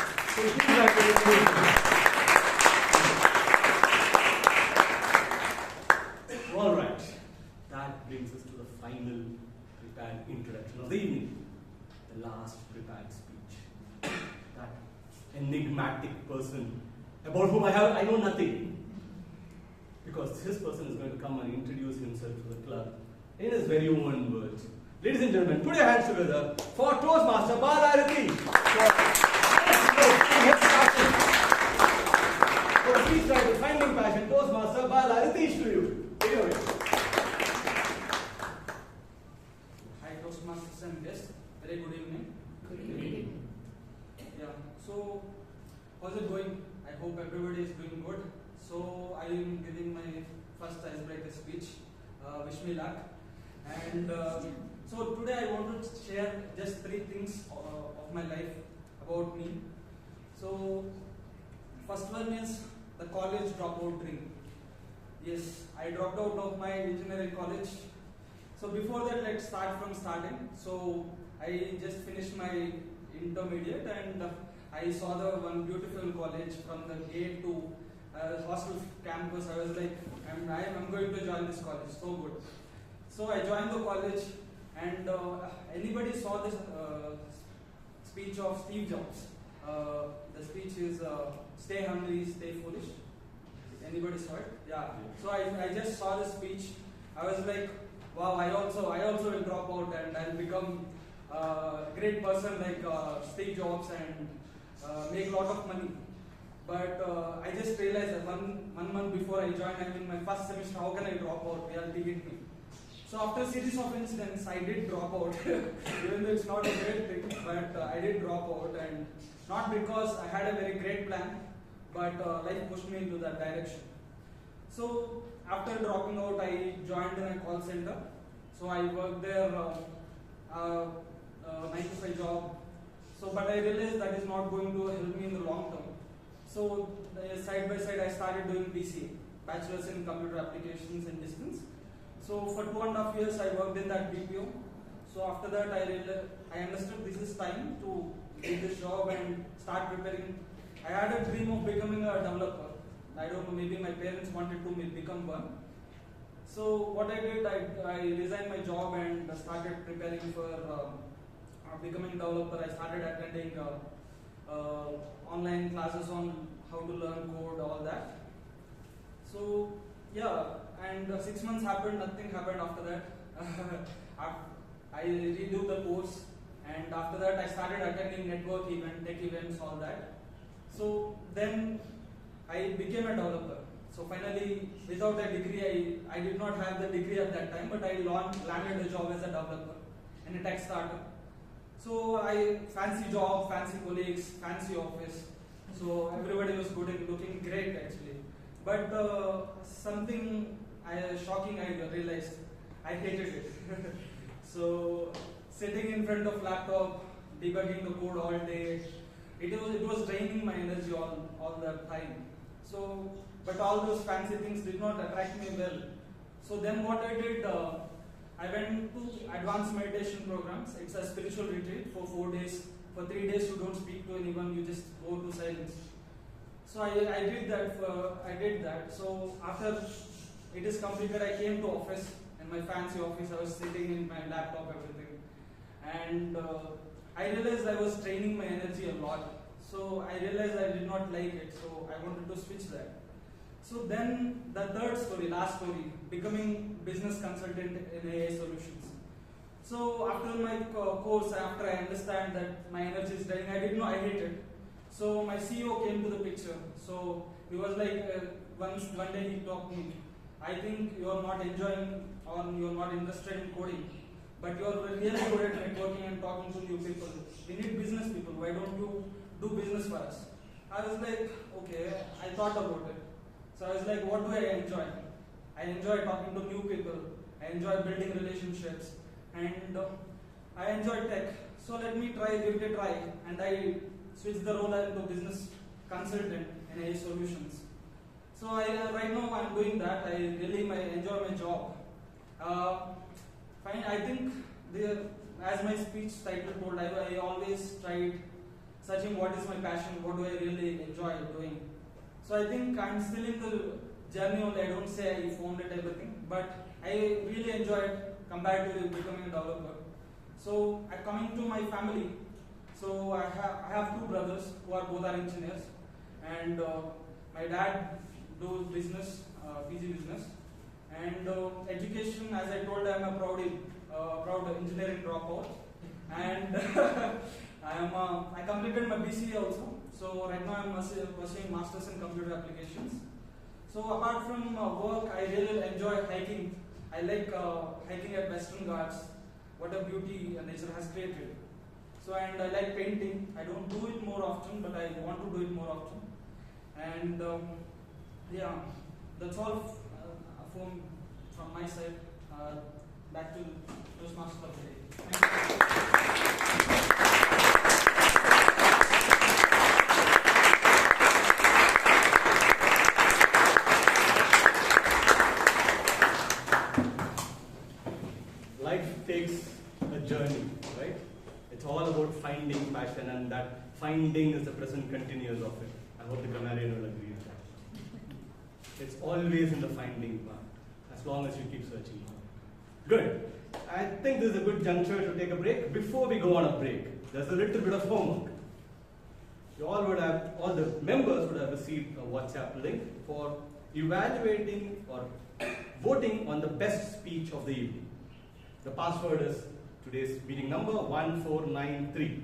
All right, that brings us to the final prepared introduction of the evening. The last prepared speech. That enigmatic person about whom I know nothing. Because this person is going to come and introduce himself to the club in his very own words. Ladies and gentlemen, put your hands together for Toastmaster Bala Riteesh. For freestyle with finding passion, Toastmaster Bala Riteesh to you. Take it away. Hi Toastmasters and guests. Very good evening. Good evening. Yeah, so how's it going? I hope everybody is doing good. So I am giving my first icebreaker speech. Wish me luck. And so today I want to share just 3 things of my life about me. So first one is the college dropout dream. Yes, I dropped out of my engineering college. So before that, let's start from starting. So I just finished my intermediate and I saw the one beautiful college from the gate to hostel campus. I was like, I'm going to join this college, so good. So I joined the college and anybody saw this speech of Steve Jobs? The speech is stay hungry, stay foolish. Anybody saw it? Yeah. So I just saw the speech. I was like, wow, I also will drop out and I'll become a great person like Steve Jobs and make a lot of money. But I just realized that one month before I joined, I'm in my first semester, how can I drop out? Reality hit me. So after a series of incidents, I did drop out, even though it's not a great thing, but I did drop out, and not because I had a very great plan, but life pushed me into that direction. So after dropping out, I joined in a call center. So I worked there, 9 to 5 job. So, but I realized that is not going to help me in the long term. So side by side, I started doing BCA, Bachelor's in Computer Applications and Distance. So for 2.5 years, I worked in that BPO. So after that, I understood this is time to do this job and start preparing. I had a dream of becoming a developer. I don't know, maybe my parents wanted to become one. So what I did, I resigned my job and started preparing for becoming a developer. I started attending online classes on how to learn code, all that. So yeah, and 6 months happened, nothing happened after that. I redo the course, and after that I started attending network events, tech events, all that. So then I became a developer. So finally, without a degree, I did not have the degree at that time, but I landed a job as a developer in a tech startup. So I fancy job, fancy colleagues, fancy office. So everybody was good and looking great actually. But something shocking I realized, I hated it. So sitting in front of laptop, debugging the code all day, it was draining my energy all the time. So, but all those fancy things did not attract me well. So then what I did, I went to advanced meditation programs. It's a spiritual retreat for 4 days. For 3 days you don't speak to anyone, you just go to silence. So I did that. So after it is completed, I came to office, in my fancy office. I was sitting in my laptop, everything. And I realized I was draining my energy a lot. So I realized I did not like it. So I wanted to switch that. So then the third story, last story, becoming business consultant in AI solutions. So after my course, after I understand that my energy is draining, I didn't know I hated. So my CEO came to the picture. So he was like, one day he talked to me, I think you are not enjoying or you are not interested in coding, but you are really good at networking and talking to new people. We need business people. Why don't you do business for us? I was like, okay, I thought about it. So I was like, what do I enjoy? I enjoy talking to new people. I enjoy building relationships. And I enjoy tech. So let me give it a try. And I switched the role into business consultant in AI solutions. So right now I'm doing that. I really enjoy my job. Fine. I think as my speech title told, I always tried searching what is my passion, what do I really enjoy doing. So I think I'm still in the journey only. I don't say I found it everything, but I really enjoyed compared to becoming a developer. So coming to my family, so I have two brothers who are both engineers, and my dad does business, PG business, and education. As I told, I'm a proud engineering dropout, and I completed my BCA also. So right now I'm pursuing masters in computer applications. So apart from work, I really enjoy hiking. I like hiking at Western Ghats. What a beauty nature has created. So and I like painting. I don't do it more often, but I want to do it more often. And yeah, that's all from my side. Back to Toastmasters Club today. Thank you. Life takes a journey, right? It's all about finding passion, and that finding is the present continuous of it. I hope the grammarian will agree with that. It's always in the finding part, as long as you keep searching. Good. I think this is a good juncture to take a break. Before we go on a break, there's a little bit of homework. All the members would have received a WhatsApp link for evaluating or voting on the best speech of the evening. The password is today's meeting number 1493.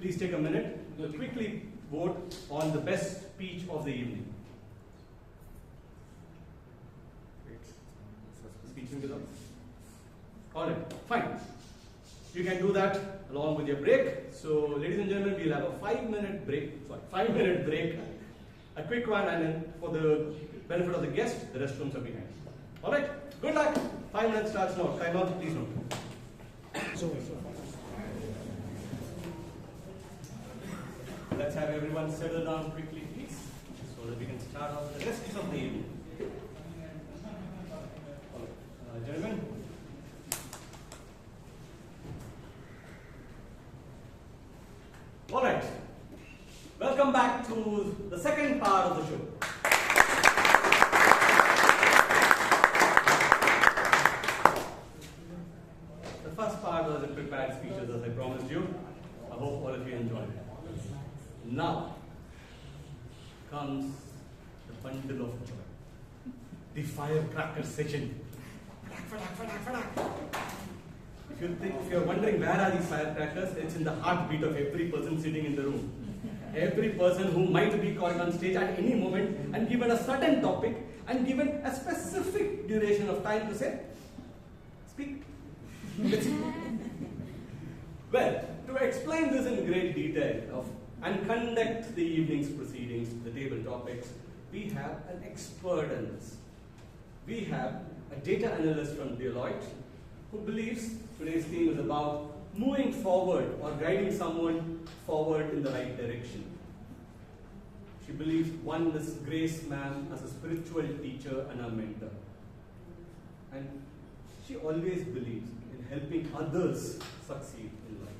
Please take a minute to quickly vote on the best speech of the evening. Alright, fine. You can do that along with your break. So, ladies and gentlemen, we'll have a 5-minute break. A quick one, and then for the benefit of the guests, the restrooms are behind. Alright, good luck. 5 minutes starts now. Time out, please note. Let's have everyone settle down quickly, please, so that we can start off the rest of the evening. Gentlemen. Alright. Welcome back to the second part of the show. The first part was the prepared speeches, as I promised you. I hope all of you enjoyed it. Now comes the bundle of joy. the firecracker session. If you're wondering where are these firecrackers, it's in the heartbeat of every person sitting in the room. Every person who might be called on stage at any moment and given a certain topic and given a specific duration of time to say, speak. Well, to explain this in great detail and conduct the evening's proceedings, the table topics, we have an expert in this. We have a data analyst from Deloitte who believes today's theme is about moving forward or guiding someone forward in the right direction. She believes one Miss Grace ma'am as a spiritual teacher and a mentor. And she always believes in helping others succeed in life.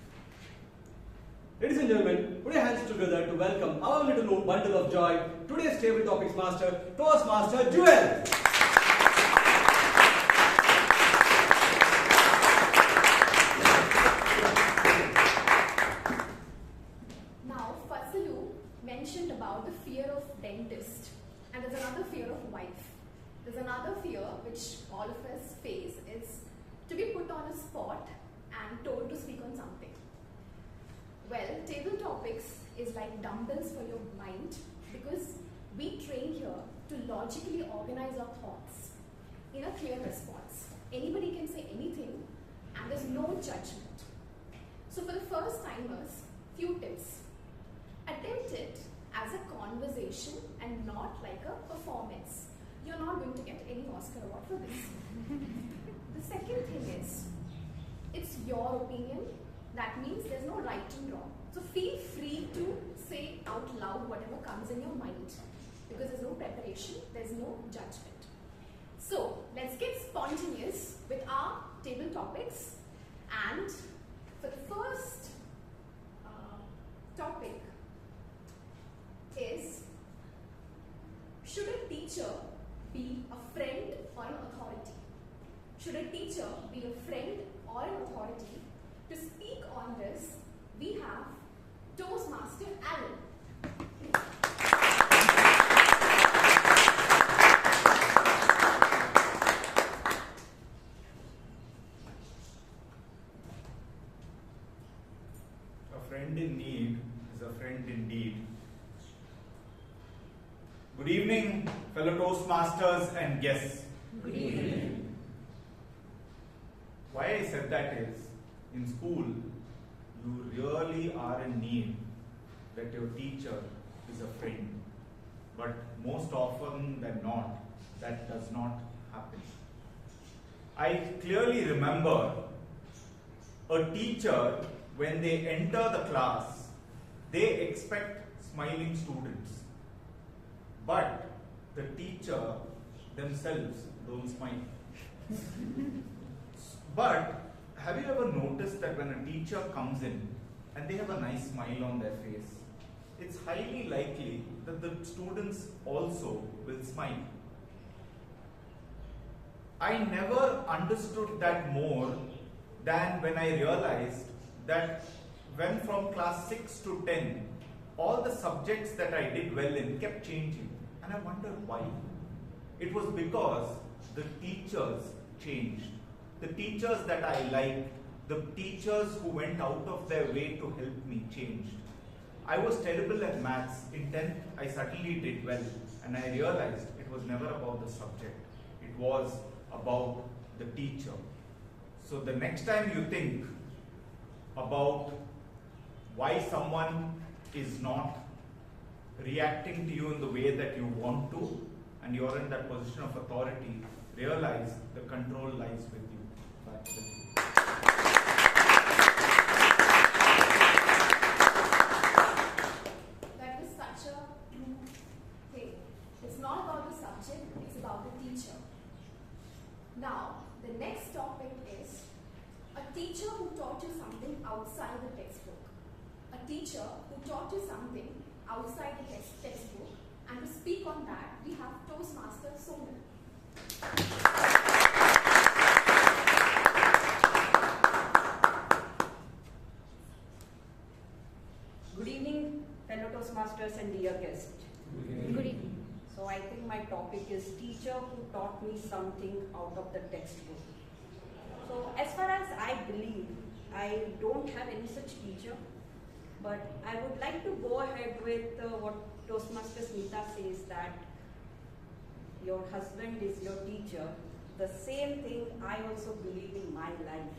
Ladies and gentlemen, put your hands together to welcome our little bundle of joy, today's table topics master, Toastmaster Jewel. Now, Fazlur mentioned about the fear of dentist, and there's another fear of wife. There's another fear which all of us face is to be put on a spot and told to speak on something. Well, table topics is like dumbbells for your mind because we train here to logically organize our thoughts in a clear response. Anybody can say anything and there's no judgment. So for the first timers, few tips. Attempt it as a conversation and not like a performance. You're not going to get any Oscar award for this. The second thing is, it's your opinion. That means there's no right and wrong. So feel free to say out loud whatever comes in your mind because there's no preparation, there's no judgment. So let's get spontaneous with our table topics. And for the first topic is, should a teacher be a friend or an authority? Should a teacher be a friend or an authority? To speak on this, we have Toastmaster Alan. A friend in need is a friend indeed. Good evening, fellow Toastmasters and guests. Good evening. Why I said that is, in school, you really are in need that your teacher is a friend. But most often than not, that does not happen. I clearly remember a teacher, when they enter the class, they expect smiling students. But the teacher themselves don't smile. But have you ever noticed that when a teacher comes in and they have a nice smile on their face, it's highly likely that the students also will smile. I never understood that more than when I realized that when from class 6 to 10, all the subjects that I did well in kept changing. And I wondered why. It was because the teachers changed. The teachers that I liked, the teachers who went out of their way to help me changed. I was terrible at maths. In 10th, I suddenly did well. And I realized it was never about the subject. It was about the teacher. So the next time you think about why someone is not reacting to you in the way that you want to, and you're in that position of authority, realize the control lies with you. Back with you. That is such a true thing. It's not about the subject, it's about the teacher. Now, the next topic is a teacher who taught you something outside the textbook. A teacher who taught you something outside the textbook. And to speak on that, we have Toastmaster Sonal. Good evening, fellow Toastmasters and dear guests. Good evening. So I think my topic is teacher who taught me something out of the textbook. So as far as I believe, I don't have any such teacher, but I would like to go ahead with what Toastmaster Smita says, that your husband is your teacher. The same thing I also believe in my life.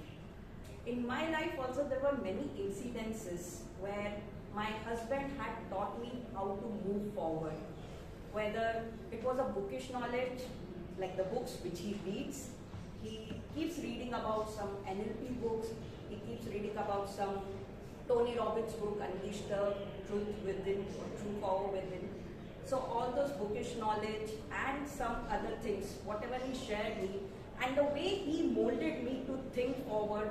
In my life also there were many incidences where my husband had taught me how to move forward. Whether it was a bookish knowledge, like the books which he reads, he keeps reading about some NLP books, he keeps reading about some Tony Robbins book, Unleash the Truth Within, or True Power Within. So all those bookish knowledge and some other things, whatever he shared me, and the way he molded me to think forward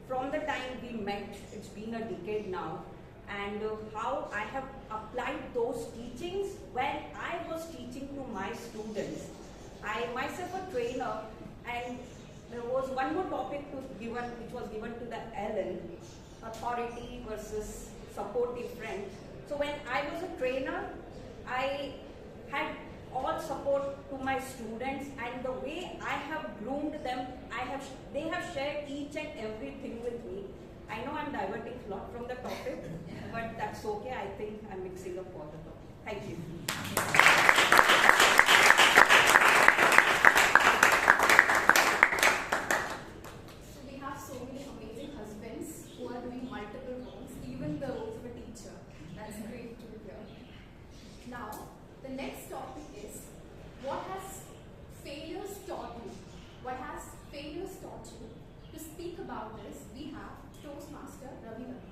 from the time we met, it's been a decade now, and how I have applied those teachings when I was teaching to my students. I myself a trainer, and there was one more topic which was given to the Ellen, authority versus supportive friend. So when I was a trainer, I had all support to my students, and the way I have groomed them, they have shared each and everything with me. I know I'm diverting a lot from the topic, but that's okay. I think I'm mixing up all the topic. Thank you. So we have so many amazing husbands who are doing multiple roles, even the roles of a teacher. That's great to hear. Now, the next topic is, what has failures taught you? What has failures taught you? To speak about this, we have Toastmaster Ravivarma.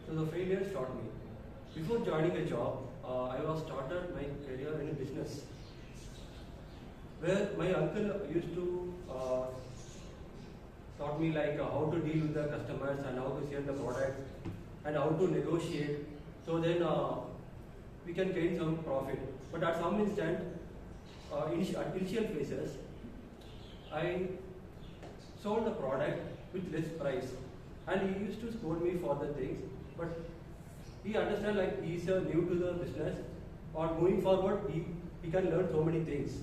So the failures taught me. Before joining a job, I was started my career in a business where my uncle used to taught me like how to deal with the customers and how to sell the product and how to negotiate. So then we can gain some profit. But at some instant, at initial phases, I sold the product with less price, and he used to scold me for the things. But he understand like he is new to the business, or moving forward he can learn so many things.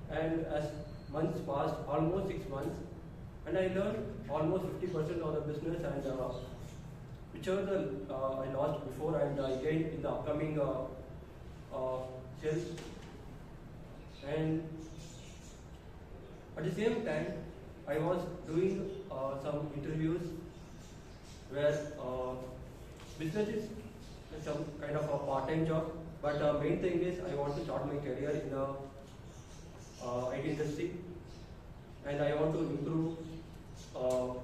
And as months passed, almost 6 months, and I learned almost 50% of the business, and whichever I lost before, and I gained in the upcoming sales. And at the same time, I was doing some interviews where business is some kind of a part-time job, but main thing is I want to start my career in the IT industry, and I want to improve or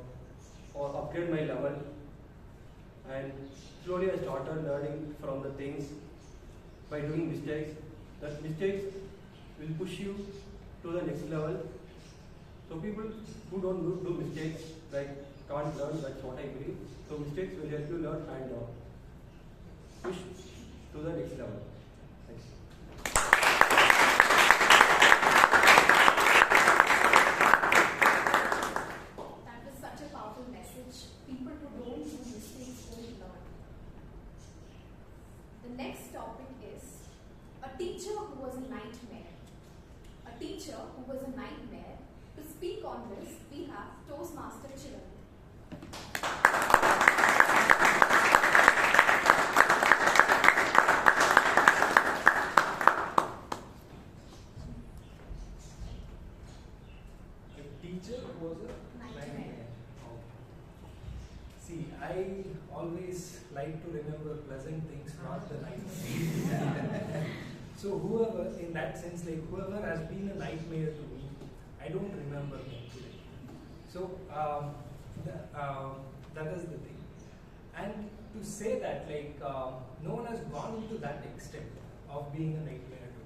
upgrade my level. And slowly I started learning from the things by doing mistakes. That mistakes will push you to the next level. So people who don't do mistakes like can't learn. That's what I believe. So mistakes will help you learn and push to the next level. Thanks. That was such a powerful message. People who don't do mistakes won't learn. The next topic is a teacher who was a nightmare. A teacher who was a nightmare. To speak on this, we have Toastmaster Chiranth. Teacher was a nightmare. See, I always like to remember pleasant things, not the nightmare. So whoever, in that sense, like whoever has been a nightmare to me, I don't remember them today. So that is the thing. And to say that, like, no one has gone to that extent of being a nightmare to me.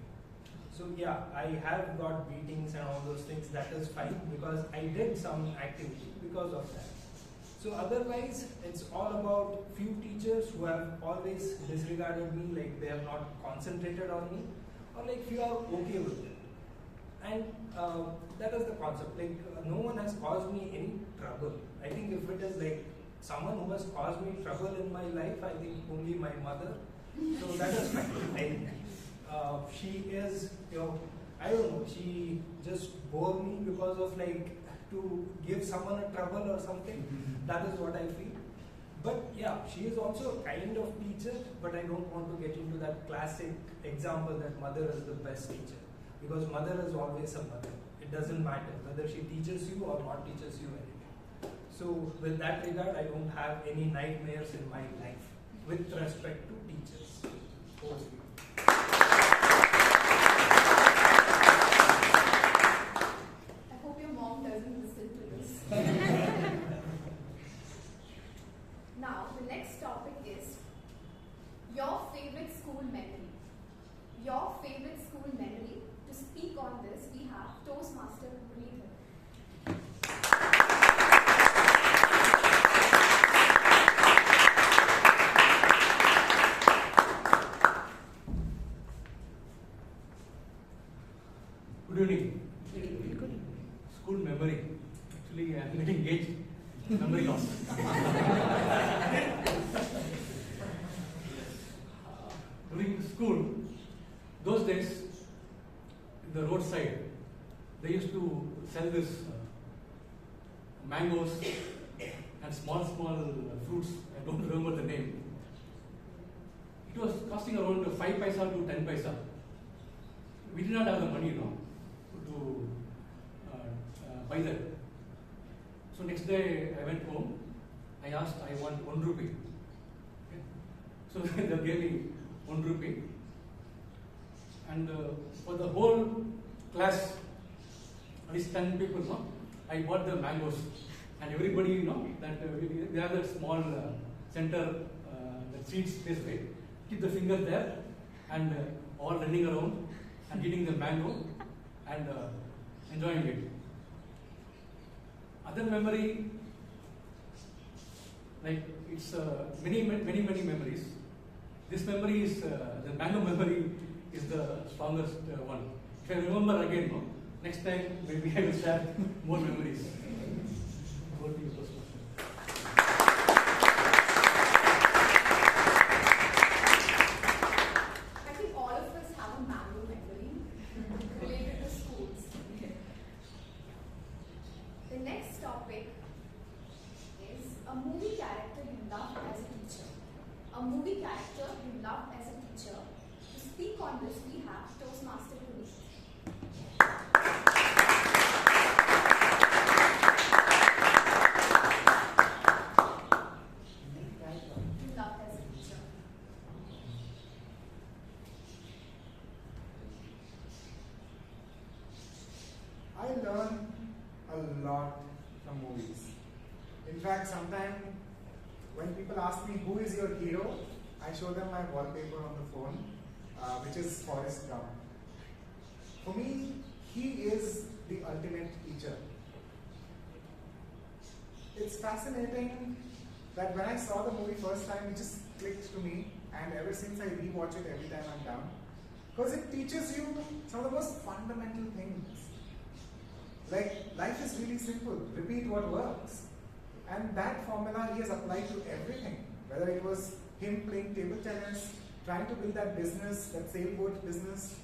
So yeah, I have got beatings and all those things. That is fine because I did some activity because of that. So otherwise, it's all about few teachers who have always disregarded me, like they have not concentrated on me, or like few are okay with it. And that is the concept. Like no one has caused me any trouble. I think if it is like someone who has caused me trouble in my life, I think only my mother. So that is fine. She is, I don't know, she just bore me because of like to give someone a trouble or something. That is what I feel. But yeah, she is also a kind of teacher, but I don't want to get into that classic example that mother is the best teacher. Because mother is always a mother. It doesn't matter whether she teaches you or not teaches you anything. So with that regard, I don't have any nightmares in my life with respect to teachers. Over to you. I hope your mom doesn't listen to this. Now, the next topic is your favorite school memory. Your favorite school memory. To speak on this, we have Toastmaster Puneeth. Good evening. School memory. Actually, I am getting engaged. Memory loss. During school, those days, in the roadside, they used to sell this mangoes and small fruits. I don't remember the name. It was costing around 5 paisa to 10 paisa. We did not have the money, to buy that. So next day I went home. I asked, I want 1 rupee. Okay. So they gave me 1 rupee. And for the whole class, at least 10 people, I bought the mangoes. And everybody, that we have that small center, that seats this way. Keep the finger there and all running around and eating the mango and enjoying it. Other memory, like it's many memories. This memory is, the mango memory is the strongest one. If I remember again, next time maybe I will share more memories. Over to you, Toastmaster. I think all of us have a mango memory related to schools. The next topic is a movie character you loved as a teacher. A movie character you loved as a teacher. To speak on this, we have Toastmaster Puneeth. You loved as a teacher. I learn a lot from movies. In fact, sometimes when people ask me who is your hero, I show them my wallpaper on the phone, which is Forrest Gump. For me, he is the ultimate teacher. It's fascinating that when I saw the movie first time, it just clicked to me, and ever since I rewatch it every time I'm down, because it teaches you some of the most fundamental things. Like, life is really simple. Repeat what works. And that formula he has applied to everything. Whether it was him playing table tennis, trying to build that business, that sailboat business,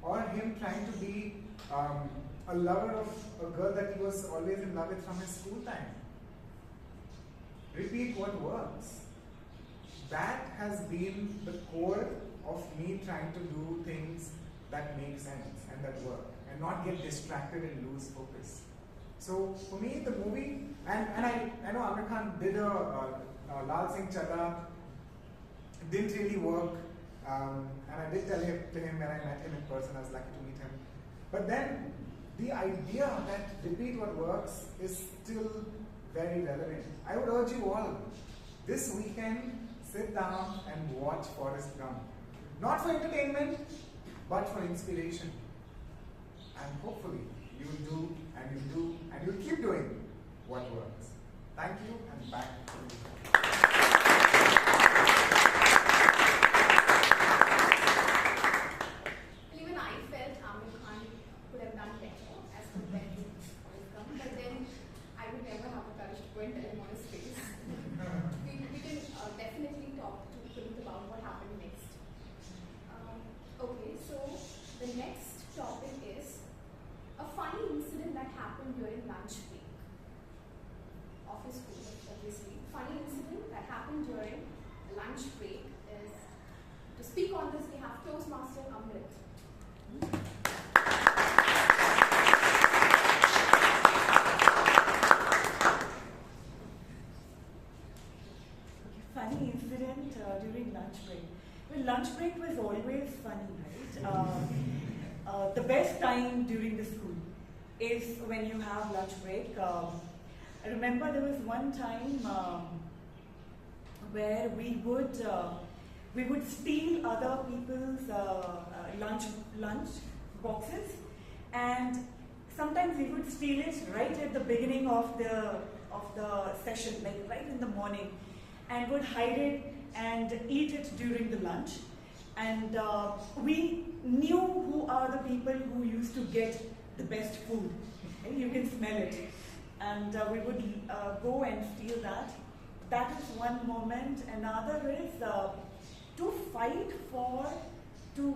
or him trying to be a lover of a girl that he was always in love with from his school time. Repeat what works. That has been the core of me trying to do things that make sense and that work, and not get distracted and lose focus. So for me, the movie, and I know Amir Khan did a Lal Singh Chadha, didn't really work, and I did tell him to him when I met him in person. I was lucky to meet him. But then the idea that repeat what works is still very relevant. I would urge you all, this weekend, sit down and watch Forrest Gump. Not for entertainment, but for inspiration. And hopefully, you'll do, and you'll keep doing what works. Thank you, and back to you. Even I felt Amir Khan could have done better as compared to Welcome, but then I would never have the courage to go and tell him on his face. we can definitely talk to Puneeth about what happened next. Okay, so the next topic is a funny incident that happened during lunch break of his school, obviously. Funny incident that happened during lunch break is, to speak on this, we have Toastmaster Amrith. Funny incident during lunch break. Well, lunch break was always funny, right? The best time during the school is when you have lunch break. I remember there was one time where we would steal other people's lunch boxes, and sometimes we would steal it right at the beginning of the session, like right in the morning, and would hide it and eat it during the lunch. And we knew who are the people who used to get the best food. And you can smell it. And we would go and steal that. That is one moment. Another is to fight to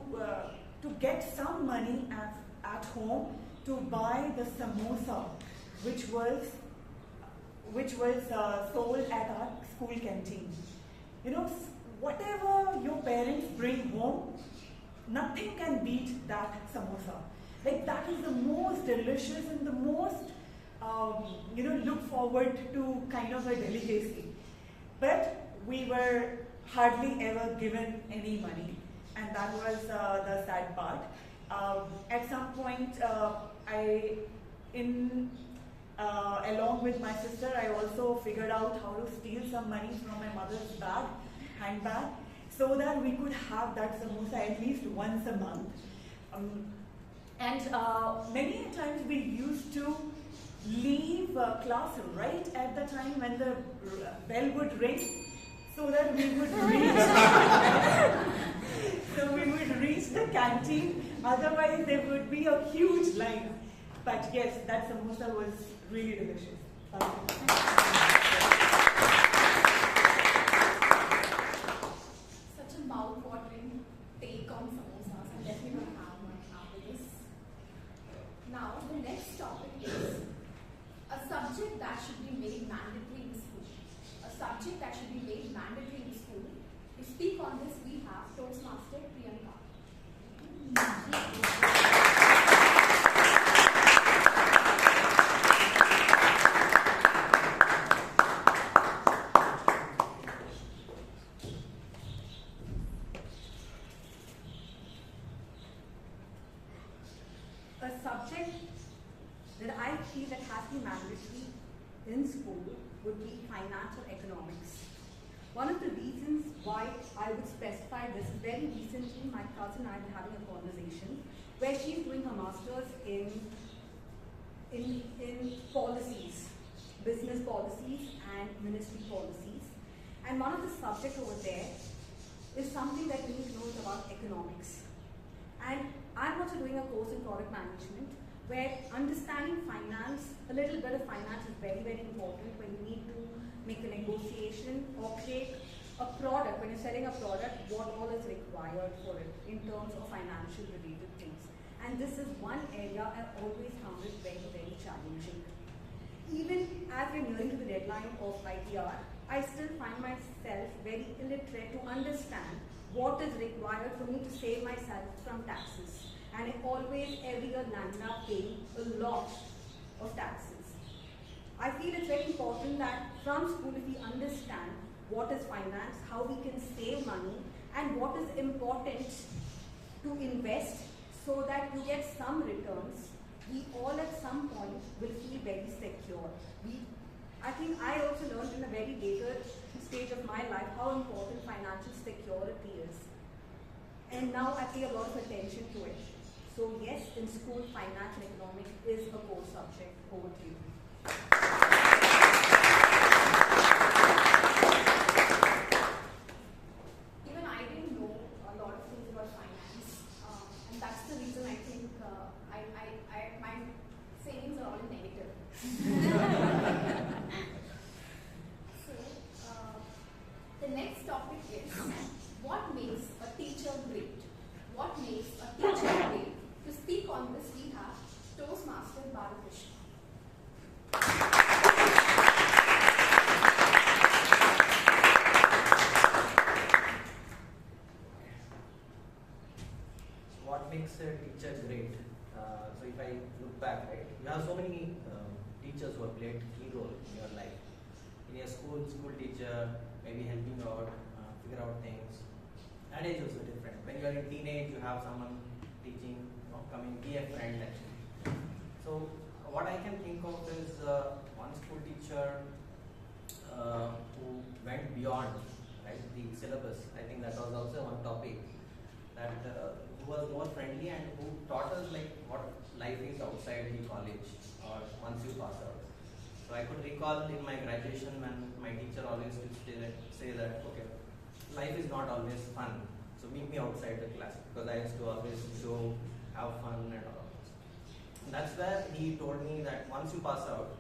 get some money at home to buy the samosa, which was sold at our school canteen. You know, whatever your parents bring home, nothing can beat that samosa. Like, that is the most delicious and the most, look forward to kind of a delicacy. But we were hardly ever given any money, and that was the sad part. At some point, along with my sister, I also figured out how to steal some money from my mother's handbag, so that we could have that samosa at least once a month. And many times we used to leave class right at the time when the bell would ring, so that we would reach the canteen. Otherwise, there would be a huge line. But yes, that samosa was really delicious. Such a mouth-watering take on samosas. I'm definitely going to have one after this. Now, the next topic is a subject that should be made mandatory in school. A subject that should be made mandatory in school. To speak on this, we have Toastmaster Priyanka. A subject that I feel that has to be mandatory in school would be finance or economics. One of the reasons why I would specify this is very recently my cousin and I were having a conversation where she's doing her master's in policies, business policies and ministry policies. And one of the subjects over there is something that we need to know about economics. And I'm also doing a course in product management where understanding finance, a little bit of finance is very, very important when you need to make a negotiation or create a product. When you're selling a product, what all is required for it in terms of financial related things. And this is one area I always found it very, very challenging. Even as we're nearing to the deadline of ITR, I still find myself very illiterate to understand what is required for me to save myself from taxes. And I always, every year, land up paying a lot of taxes. I feel it's very important that from school, if we understand what is finance, how we can save money, and what is important to invest so that you get some returns, we all at some point will feel very secure. I think I also learned in a very later stage of my life how important financial security is. And now I pay a lot of attention to it. So yes, in school, finance and economics is a core subject. Over to you. next topic is what makes a teacher great? What makes a teacher great? To speak on this, we have Toastmaster Bala. What makes a teacher great? So if I look back, right, you have so many teachers who have played key role in your life. In your school teacher, maybe helping you out, figure out things. That age is also different. When you are in teenage, you have someone teaching, coming, be a friend actually. So what I can think of is one school teacher who went beyond, right, the syllabus. I think that was also one topic that who was more friendly and who taught us like what life is outside the college or once you pass out. So I could recall in my graduation when my teacher always used to say that, okay, life is not always fun. So meet me outside the class, because I used to always go have fun and all. That's where he told me that once you pass out,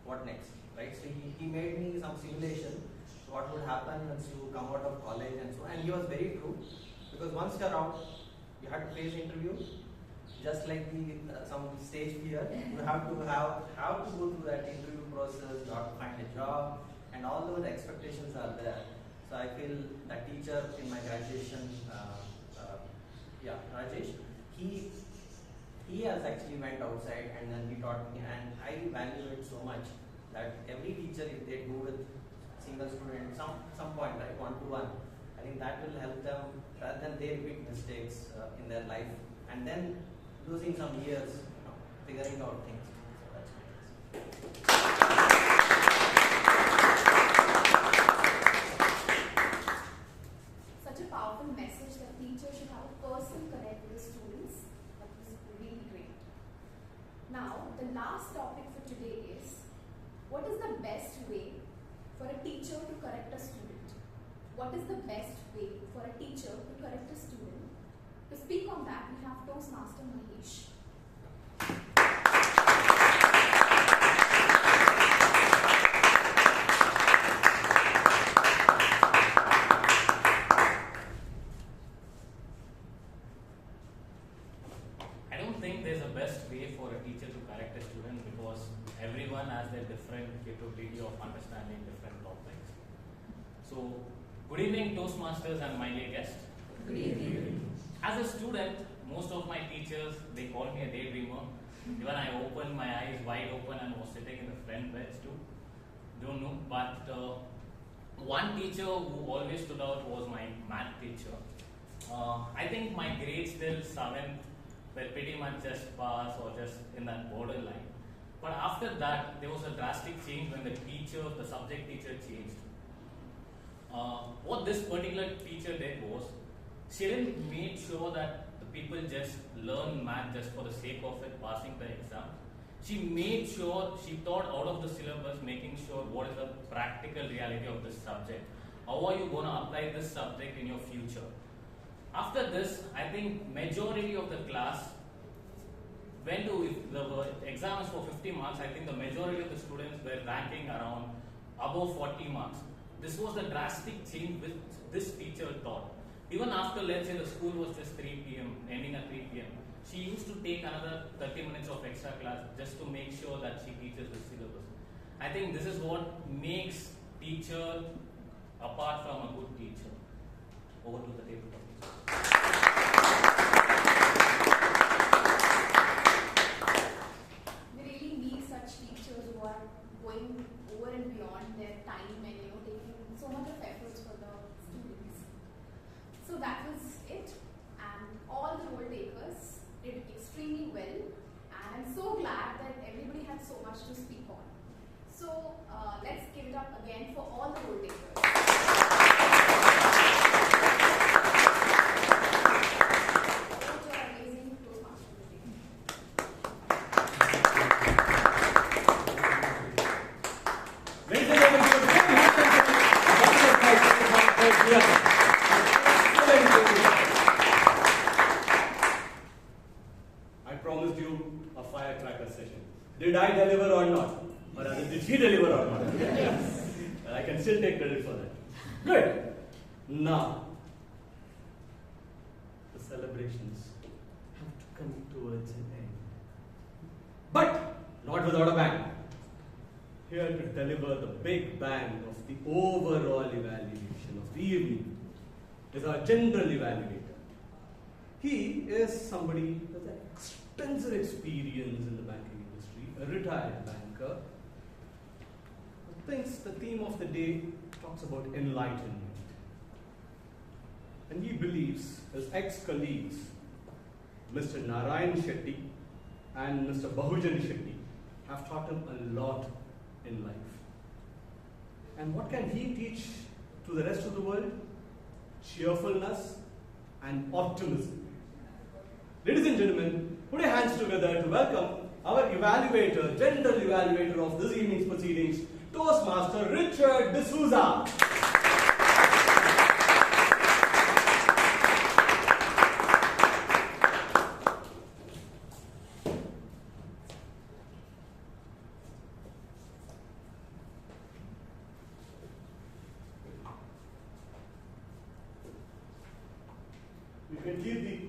what next, right? So he made me some simulation, what would happen once you come out of college and so on. And he was very true, because once you're out, you have to face interview, just like some stage fear. You have to go through that interview process. You have to find a job, and all those expectations are there. So I feel that teacher in my graduation, Rajesh, he has actually went outside and then he taught me, and I value it so much that every teacher, if they do with single student some point, right, one-to-one, I think that will help them rather than they repeat mistakes in their life and then losing some years, figuring out things. So that's Such a powerful message that teachers should have a personal connect with the students. That was really great. Now, the last topic for today is, what is the best way for a teacher to correct a student? What is the best way for a teacher to correct a student? To speak on that, we have Toastmaster Mahesh. I don't think there's a best way for a teacher to correct a student, because everyone has their different capability of understanding different topics. So, good evening, Toastmasters and my dear guest. Good evening. As a student, most of my teachers, they call me a daydreamer. Even I opened my eyes wide open and was sitting in the front bench too. Don't know, but one teacher who always stood out was my math teacher. I think my grades till 7th were pretty much just pass or just in that borderline. But after that, there was a drastic change when the subject teacher changed. What this particular teacher did was, she didn't make sure that the people just learn math just for the sake of it, passing the exam. She made sure, she thought out of the syllabus, making sure what is the practical reality of this subject. How are you going to apply this subject in your future? After this, I think majority of the class went to, if the exam is for 50 marks, I think the majority of the students were ranking around above 40 marks. This was the drastic change which this teacher taught. Even after, let's say, the school was just 3 p.m., ending at 3 p.m., she used to take another 30 minutes of extra class just to make sure that she teaches the syllabus. I think this is what makes teacher apart from a good teacher. Over to the table. We really need such teachers who are going over and beyond their time and taking so much of efforts for the students. So that was it, and all the role takers did extremely well, and I'm so glad that everybody had so much to speak on. So let's give it up again for all the role takers. I promised you a firecracker session. Did I deliver or not? Or rather, did he deliver or not? Yes. I can still take credit for that. Good. Now, the celebrations have to come towards an end. But not without a bang. Here to deliver the big bang of the overall evaluation of the evening is our general evaluator. He is somebody with an extensive experience in the banking industry, a retired banker, who thinks the theme of the day talks about enlightenment. And he believes his ex-colleagues, Mr. Narayan Shetty and Mr. Bahujan Shetty, have taught him a lot in life. And what can he teach to the rest of the world? Cheerfulness and optimism. Ladies and gentlemen, put your hands together to welcome our evaluator, general evaluator of this evening's proceedings, Toastmaster Richard D'Souza. You can give the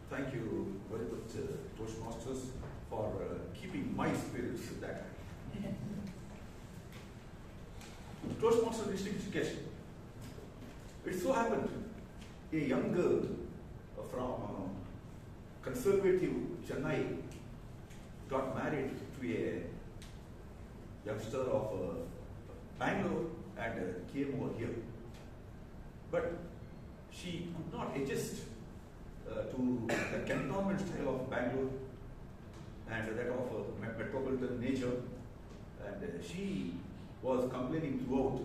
Thank you very much, Toastmasters, for keeping my spirits that high. Toastmaster District. It so happened a young girl from conservative Chennai got married to a youngster of Bangalore and came over here. But she could not adjust to the cantonment style of Bangalore and that of metropolitan nature, and she was complaining throughout.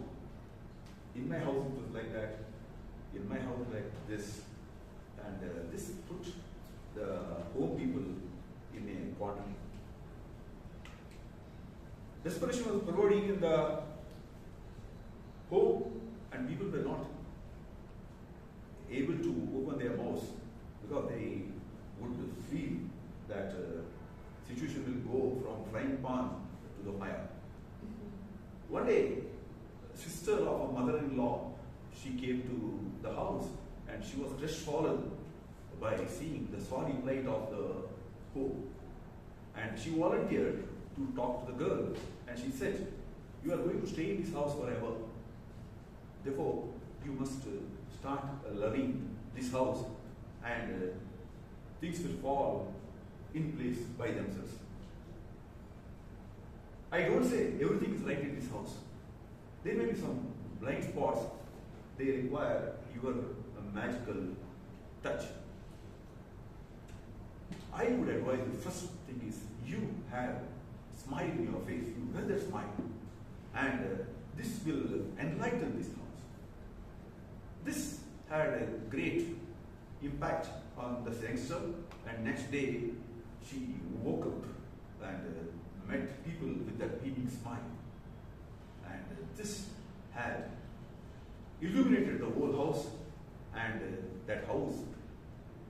In my house it was like that, in my house like this, and this put the home people in a quandary. Desperation was pervading in the home, and people were not able to open their mouths because they would feel that situation will go from frying pan to the fire. One day, sister of a mother-in-law, she came to the house and she was crestfallen by seeing the sorry plight of the home. And she volunteered to talk to the girl, and she said, "You are going to stay in this house forever. Therefore, you must start loving this house, and things will fall in place by themselves." I don't say everything is right in this house. There may be some blind spots. They require your magical touch. I would advise the first thing is you have a smile in your face. You wear that smile, and this will enlighten this house. This had a great impact on the youngster, and next day she woke up and met people with that beaming smile. And this had illuminated the whole house, and that house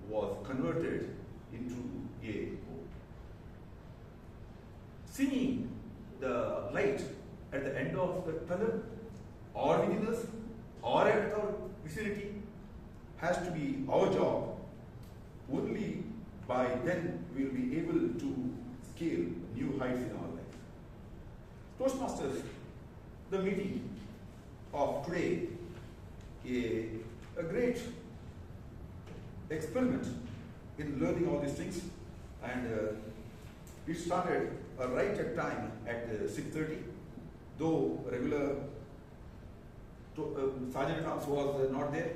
was converted into a home. Seeing the light at the end of the tunnel, or within us, or at our vicinity, has to be our job. Only by then we will be able to scale new heights in our life. Toastmasters, the meeting of today, a great experiment in learning all these things, and it started right at time at 6:30, though regular Sergeant Arms was not there.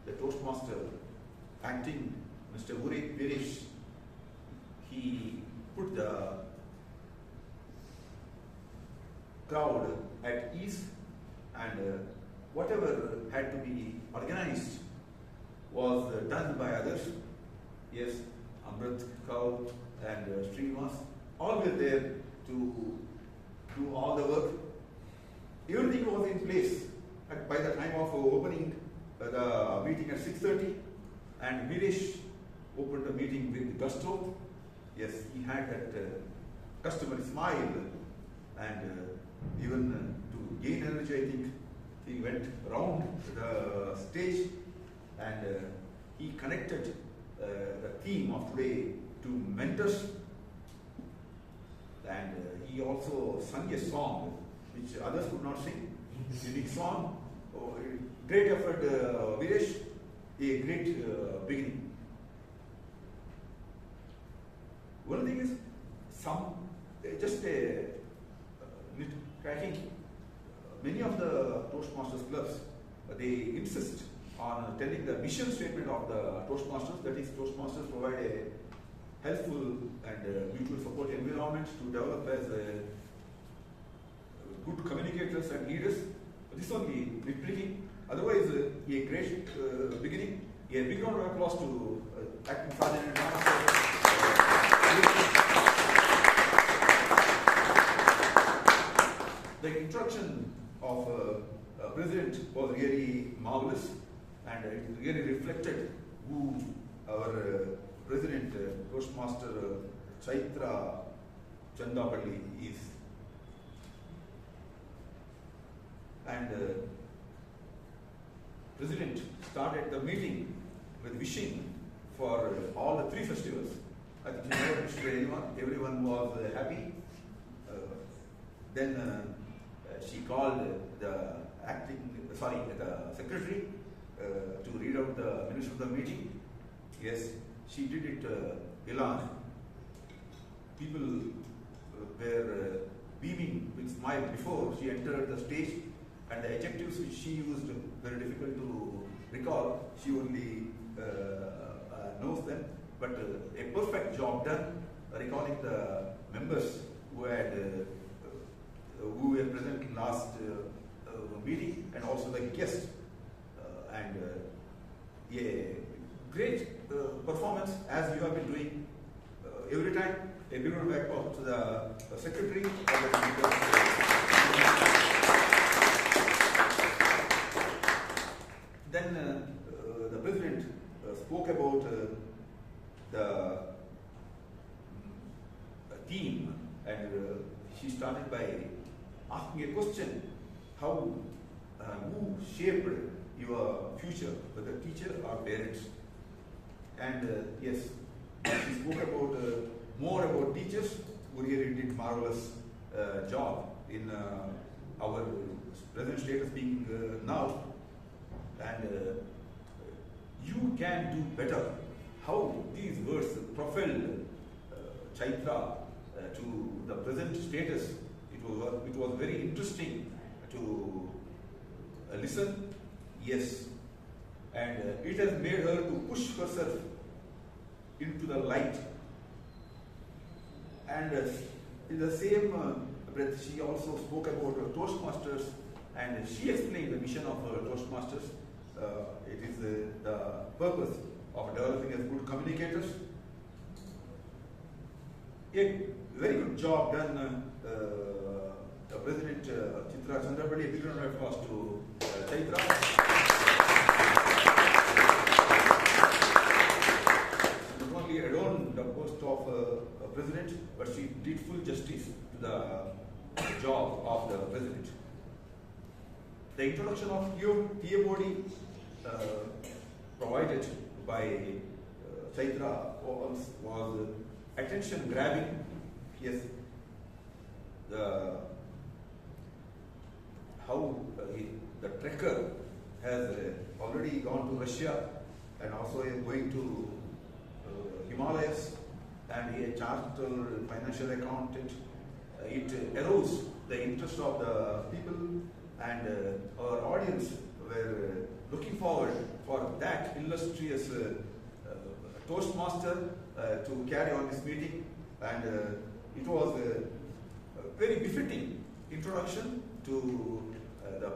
The Toastmaster, acting Mr. Veeresh, he put the crowd at ease, and whatever had to be organized was done by others. Yes, Amrith, Kaur, and Srinivas, all were there to do all the work. everything was in place by the time of opening the meeting at 6:30, and Veeresh opened the meeting with gusto. Yes, he had that customary smile, and even to gain energy, I think he went around the stage and he connected the theme of today to mentors, and he also sung a song which others could not sing. Unique song. Oh, great effort, Veeresh. A great beginning. One thing is, just a cracking. Many of the Toastmasters clubs, they insist on telling the mission statement of the Toastmasters. That is, Toastmasters provide a helpful and mutual support environment to develop as good communicators and leaders. This only nitpicking. Otherwise, a great beginning. A big round of applause to acting sergeant and master. The introduction of President was really marvelous, and it really reflected who our President, Toastmaster Chaitra Chandapillai is. And President started the meeting with wishing for all the three festivals. I think he never wished anyone. Everyone was happy. Then she called the secretary to read out the minutes of the meeting. Yes, she did it elan. People were beaming with smile before she entered the stage, and the adjectives which she used very difficult to recall. She only knows them, but a perfect job done recalling the members who had who were present in last meeting, and also the guests, and a great performance as you have been doing every time. A big round of applause to the secretary. Then the president spoke about the theme, and she started by asking a question: how, who shaped your future, whether teacher or parents? And yes, she spoke about more about teachers who really did marvelous job in our present status being now. And you can do better. How these words propelled Chaitra to the present status. It was very interesting to listen. Yes, and it has made her to push herself into the light. And in the same breath, she also spoke about Toastmasters, and she explained the mission of Toastmasters. It is the purpose of developing as good communicators. A very good job done, President Chaitra Chandapillai. A big round of applause to Chaitra. Not only adorned the post of President, but she did full justice to the job of the President. The introduction of TMOD provided by Chaitra was attention grabbing. Yes, how the trekker has already gone to Russia and also is going to Himalayas, and he is a chartered financial accountant. It arose the interest of the people, and our audience were looking forward for that illustrious Toastmaster to carry on this meeting, and it was a very befitting introduction to the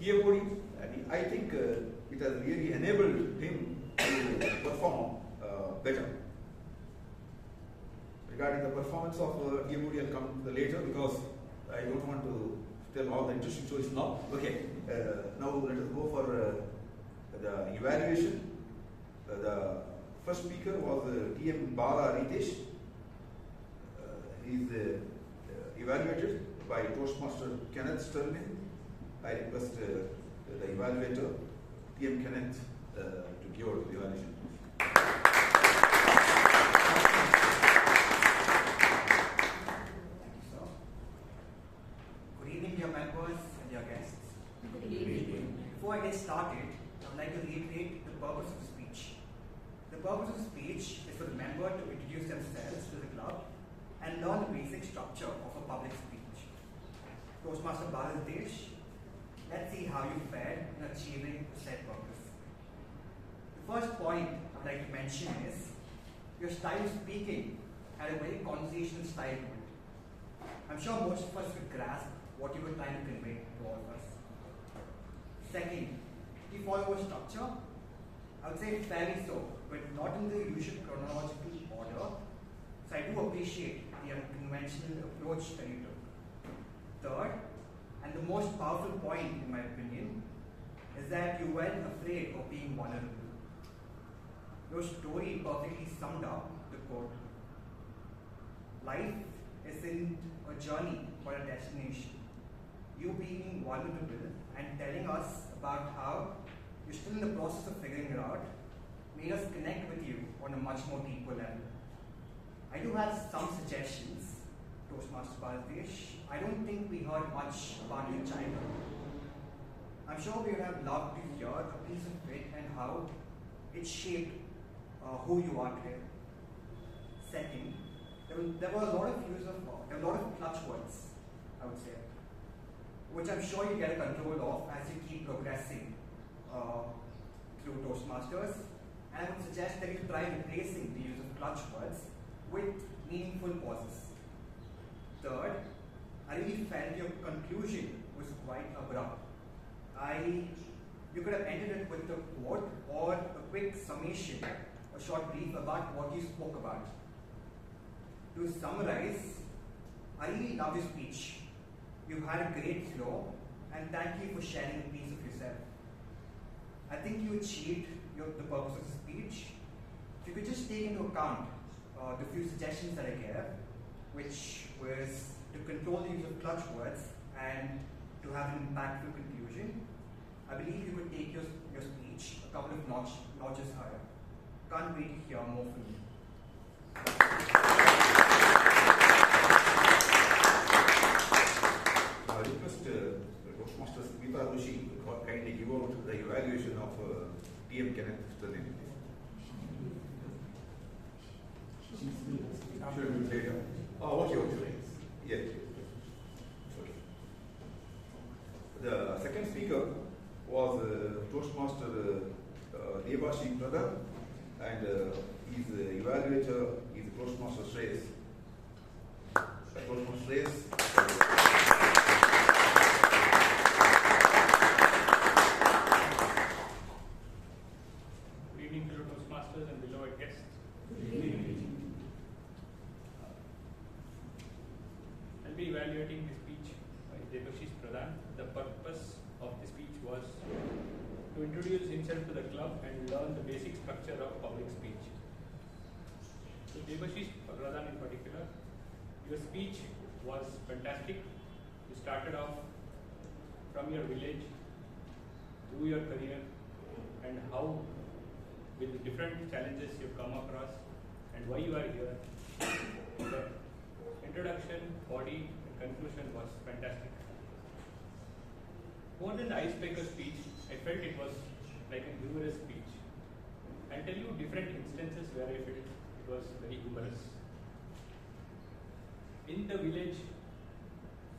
TMOD, and I think it has really enabled him to perform better. Regarding the performance of TMOD, I'll come later because I don't want to tell all the interesting stories now. Okay, now let us go for the evaluation. The first speaker was TM Bala Riteesh. He is evaluated by Toastmaster Kenneth Sterling. I request the evaluator, TM Kenneth, to give out the evaluation. Good evening, dear members and dear guests. Good evening. Before I get started, I would like to reiterate the purpose of the speech. The purpose of the speech is for the member to introduce themselves to the club and learn the basic structure of a public speech. Toastmaster Bala Riteesh, let's see how you fared in achieving the said purpose. The first point I'd like to mention is your style of speaking had a very conversational style to it. I'm sure most of us could grasp what you were trying to convey to all of us. Second, do you follow a structure? I would say fairly so, but not in the usual chronological order. So I do appreciate the unconventional approach that you took. Third, and the most powerful point in my opinion, is that you weren't afraid of being vulnerable. Your story perfectly summed up the quote. Life isn't a journey but a destination. You being vulnerable and telling us about how you're still in the process of figuring it out made us connect with you on a much more deeper level. I do have some suggestions, Toastmaster Riteesh. I don't think we heard much about your childhood. I'm sure we would have loved to hear a piece of it and how it shaped who you are today. Second, there were a lot of clutch words, I would say, which I'm sure you get a control of as you keep progressing through Toastmasters. And I would suggest that you try replacing the use of clutch words with meaningful pauses. Third, I really felt your conclusion was quite abrupt. You could have ended it with a quote or a quick summation, a short brief about what you spoke about. To summarize, I really love your speech. You had a great flow, and thank you for sharing a piece of yourself. I think you achieved the purpose of the speech. If you could just take into account the few suggestions that I gave, which was to control the use of clutch words and to have an impactful conclusion, I believe you could take your speech a couple of notches higher. Can't wait to hear more from you. I request Toastmaster Smita Doshi to kindly give out the evaluation of TM Kenneth Sterling. Should be later. Oh, okay. Yes. Okay. The second speaker was Toastmaster Debasish Pradhan, and his evaluator is Toastmaster Shreyas. Toastmaster Shreyas. Good evening, fellow Toastmasters and beloved guests. I'll be evaluating the speech by Debasish Pradhan. The purpose of the speech was to introduce himself to the club and learn the basic structure of public speech. So Debasish Pradhan in particular, your speech was fantastic. You started off from your village, through your career, and how with the different challenges you've come across and why you are here. The introduction, body, and conclusion was fantastic. More than the icebreaker speech, I felt it was like a humorous speech. I'll tell you different instances where I felt it was very humorous. In the village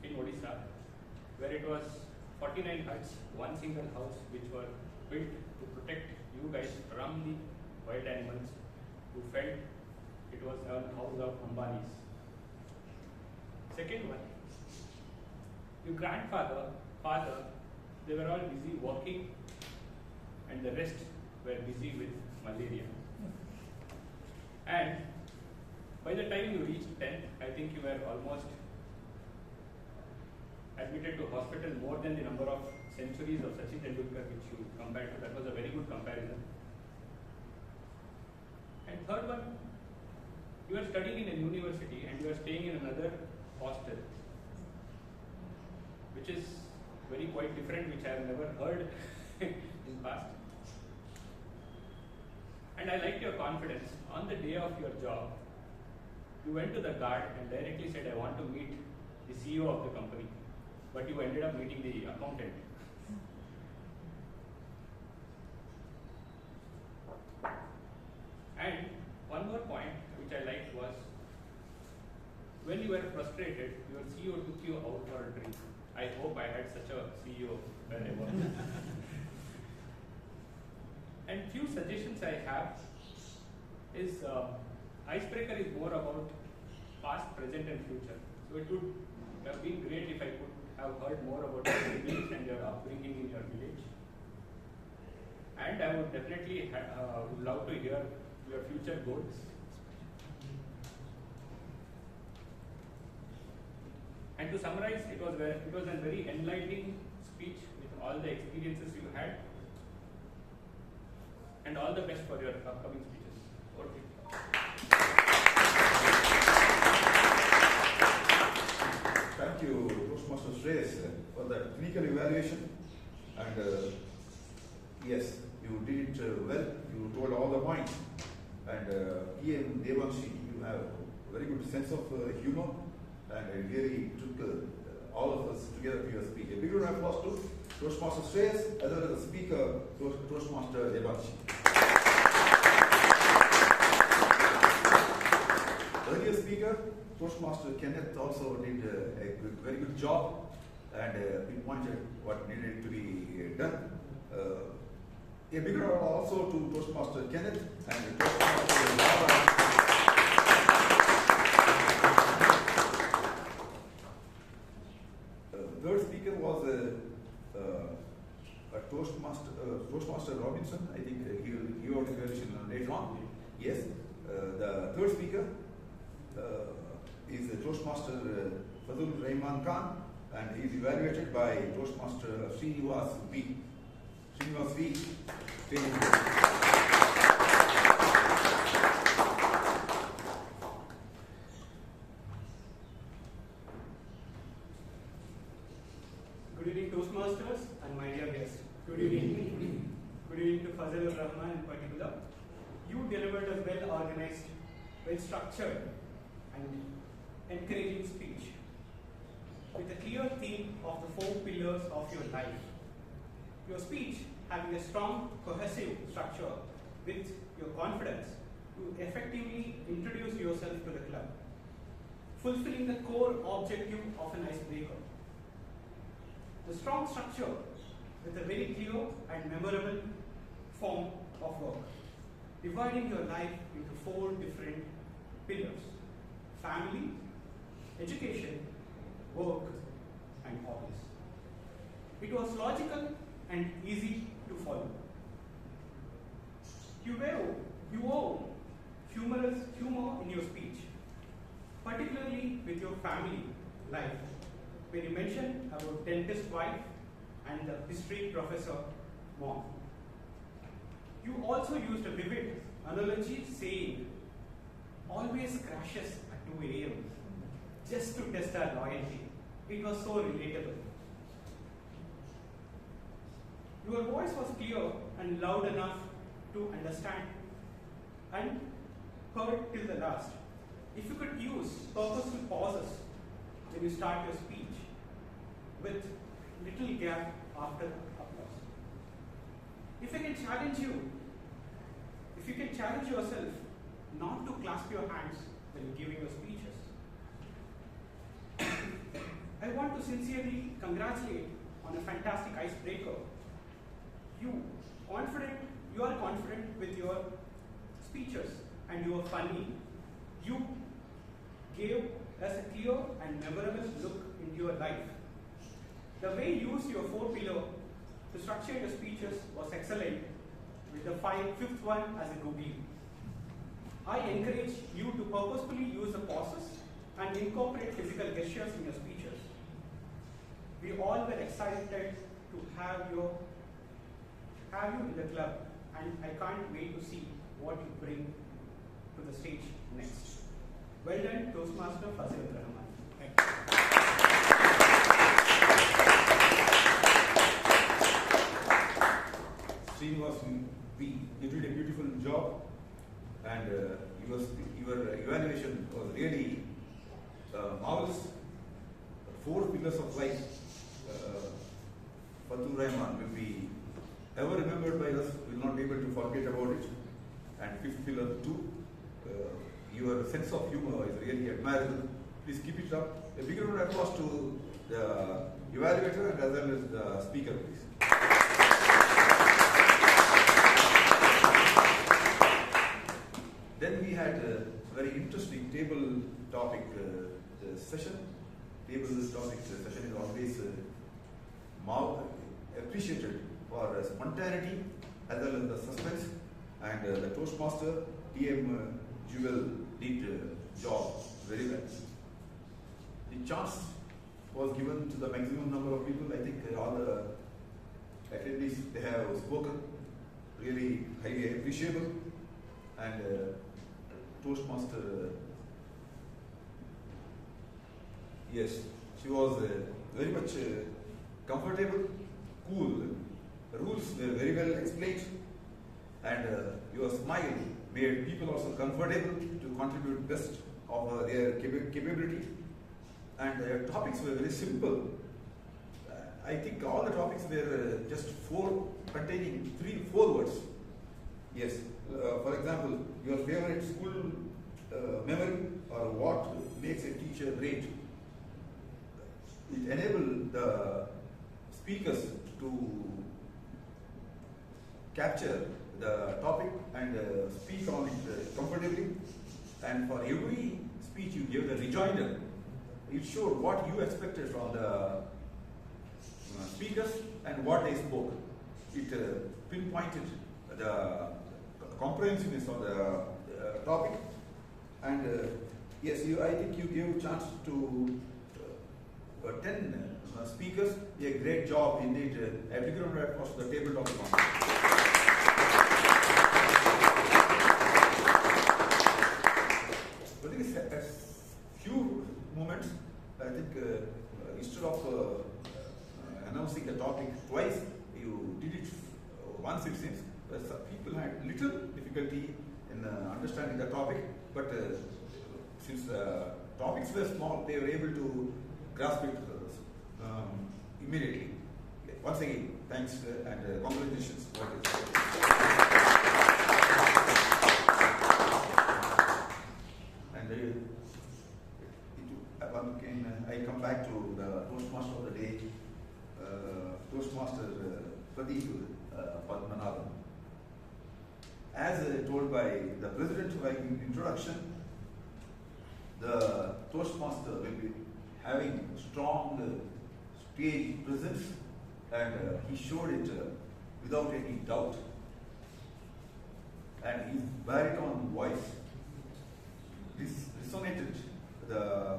in Odisha, where it was 49 huts, one single house, which were built to protect you guys from the wild animals who felt it was a house of Ambani's. Second one, your grandfather, father, they were all busy working and the rest were busy with malaria. And by the time you reached 10th, I think you were almost at admitted to hospital more than the number of centuries of Sachin Tendulkar which you compared to. That was a very good comparison. And third one, you are studying in a university and you are staying in another hostel, which is very quite different, which I have never heard in past. And I liked your confidence. On the day of your job, you went to the guard and directly said, I want to meet the CEO of the company. But you ended up meeting the accountant. And one more point which I liked was, when you were frustrated, your CEO took you out for a drink. I hope I had such a CEO where I was. And few suggestions I have is, icebreaker is more about past, present and future. So it would have been great if I could have heard more about your siblings and your upbringing in your village. And I would definitely would love to hear your future goals. And to summarize, it was a very enlightening speech with all the experiences you had. And all the best for your upcoming speeches. Over to you. Thank you, Toastmaster Shreyas, for that clinical evaluation. And yes, you did it well. You told all the points. And PM Debasish, you have a very good sense of humor, and it really took all of us together to your speech. A big round of applause to Toastmaster Shreyas as well as the speaker, Toastmaster Debasish. Earlier speaker, Toastmaster Kenneth also did a very good job and pinpointed what needed to be done. A big round also to Toastmaster Kenneth and Toastmaster Bala. Third speaker was a Toastmaster Robinson. I think he will give out his evaluation later on. Yes, the third speaker is the Toastmaster Fazlur Rahman Khan, and he is evaluated by Toastmaster Srinivas V. Srinivas V. Good evening, Toastmasters and my dear guests. Good evening. Good evening to Fazlur Rahman in particular. You delivered a well-organized, well-structured and encouraging speech with a clear theme of the 4 pillars of your life. Your speech having a strong, cohesive structure with your confidence to effectively introduce yourself to the club, fulfilling the core objective of an icebreaker. The strong structure with a very clear and memorable form of work, dividing your life into 4 different pillars: family, education, work, and hobbies. It was logical and easy to follow. You owe humor in your speech, particularly with your family life, where you mentioned about dentist wife and the history professor mom. You also used a vivid analogy saying, always crashes at 2 a.m. just to test our loyalty. It was so relatable. Your voice was clear and loud enough to understand and heard till the last. If you could use purposeful pauses when you start your speech with little gap after applause. If you can challenge yourself not to clasp your hands when giving your speeches. I want to sincerely congratulate on a fantastic icebreaker. You are confident with your speeches and you are funny. You gave us a clear and memorable look into your life. The way you used your 4 pillars to structure your speeches was excellent, with the 5th one as a googly. I encourage you to purposefully use the pauses and incorporate physical gestures in your speeches. We all were excited to have you in the club, and I can't wait to see what you bring to the stage next. Well done, Toastmaster Fazlur Rahman. Thank you. Srinivas V, you did a beautiful job, and your evaluation was really marvelous. 4 pillars of life, Fazlur Rahman will be ever remembered by us. We will not be able to forget about it. And 5th pillar 2, your sense of humor is really admirable. Please keep it up. A big round of applause to the evaluator and as well as the speaker, please. Then we had a very interesting table topic session. Table topic session is always appreciated for spontaneity as well as the suspense, and the Toastmaster PM Jewel did job very well. The chance was given to the maximum number of people. I think all the attendees, they have spoken really highly appreciable, and Toastmaster, yes, she was very much comfortable, cool. The rules were very well explained, and your smile made people also comfortable to contribute best of their capability. And topics were very simple. I think all the topics were just containing 3-4 words. Yes, for example, your favorite school memory, or what makes a teacher great. It enabled the speakers to capture the topic and speak on it comfortably. And for every speech you gave the rejoinder, it showed what you expected from the speakers and what they spoke. It pinpointed the comprehensiveness of the topic. And yes, I think you gave chance to 10 speakers. A great job indeed. A big round of applause to the table topic. I think a few moments, I think instead of announcing the topic twice, you did it once, it seems. People had little difficulty in understanding the topic, but since the topics were small, they were able to grasp it immediately. Once again, thanks and congratulations. And I come back to the Toastmaster of the day, Toastmaster Pradeep Padmanabhan. As told by the President in introduction, the Toastmaster will be having strong stage presence, and he showed it without any doubt. And his baritone voice resonated the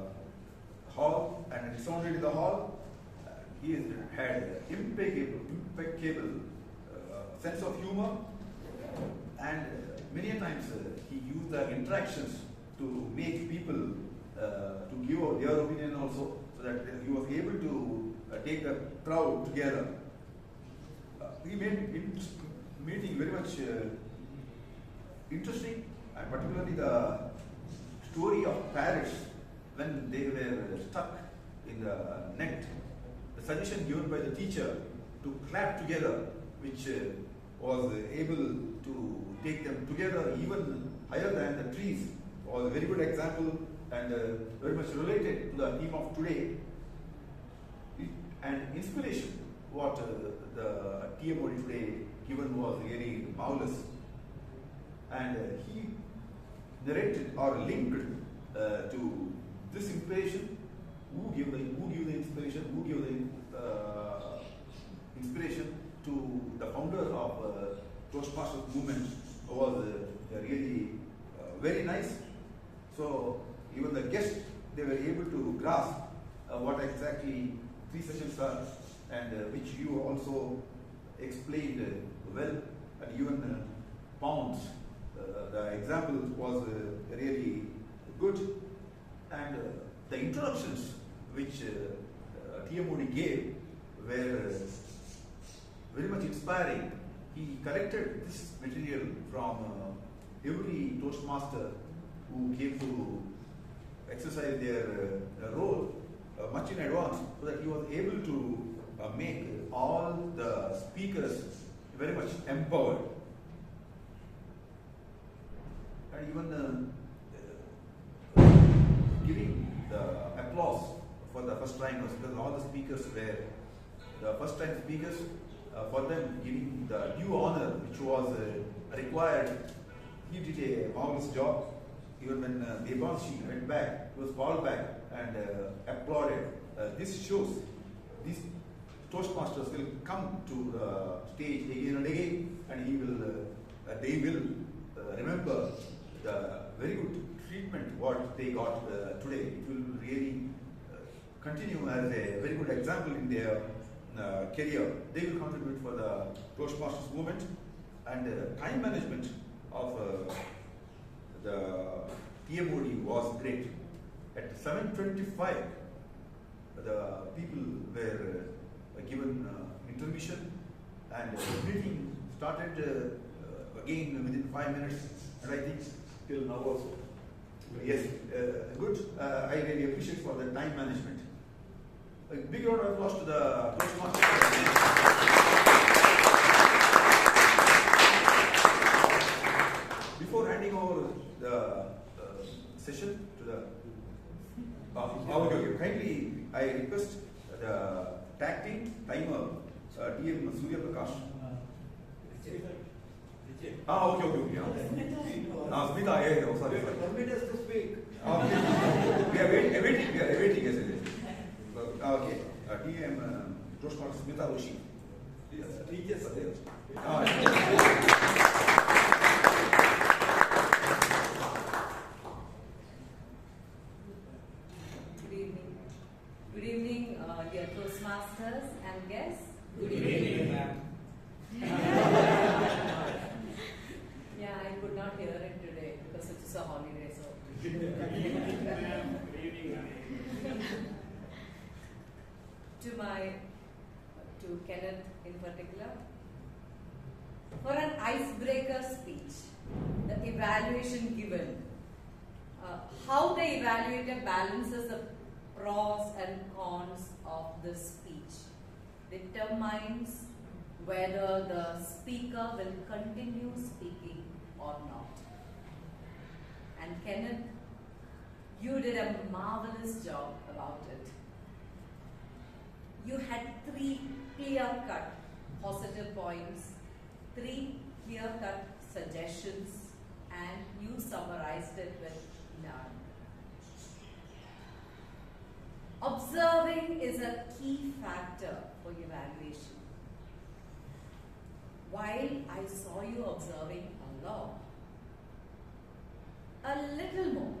hall and resounded in the hall. He had impeccable sense of humor, and many times he used the interactions to make people to give their opinion also, so that he was able to take the crowd together. He made meeting very much interesting, and particularly the story of parrots when they were stuck in the net. The suggestion given by the teacher to clap together, which was able to take them together even higher than the trees, was a very good example and very much related to the theme of today. And inspiration, what the TMOD today given was really marvelous. And he narrated or linked to this inspiration. Who gave the inspiration? Who gave the inspiration to the founder of Toastmasters movement was really very nice. So even the guests, they were able to grasp what exactly 3 sessions instructions are, and which you also explained well, and even pounds. The example was really good, and the introductions which TMOD gave were very much inspiring. He collected this material from every Toastmaster who came to exercise their role much in advance, so that he was able to make all the speakers very much empowered. And even giving the applause for the first timers, because all the speakers were the first time speakers, for them giving the due honor which was required. He did a marvelous job. Even when Debasish went back, he was called back and applauded. This shows these Toastmasters will come to the stage again and again, and they will remember the very good treatment what they got today. It will really continue as a very good example in their career. They will contribute for the Toastmasters movement, and time management of the TMOD was great. At 7:25, the people were given intermission, and the meeting started again within 5 minutes, and I think till now also. Yes, good. I really appreciate for the time management. A big round of applause to the Toastmasters. Before handing over the session to the kindly I request the tag team timer, DM Surya Prakash. Okay. Smita, sorry. Permit us to speak. We are awaiting yes. Okay. DM Toastmaster Smita Roshi. Teachers are there. Good evening, dear Toastmasters and guests. Good evening, ma'am. Yeah, I could not hear it today because it is a holiday. So. Good evening, ma'am. To Kenneth in particular, for an icebreaker speech, the evaluation given, how the evaluator balances the pros and cons of the speech determines whether the speaker will continue speaking or not. And Kenneth, you did a marvelous job about it. You had 3 clear-cut positive points, 3 clear-cut suggestions, and you summarized it with none. Observing is a key factor for evaluation. While I saw you observing a lot, a little more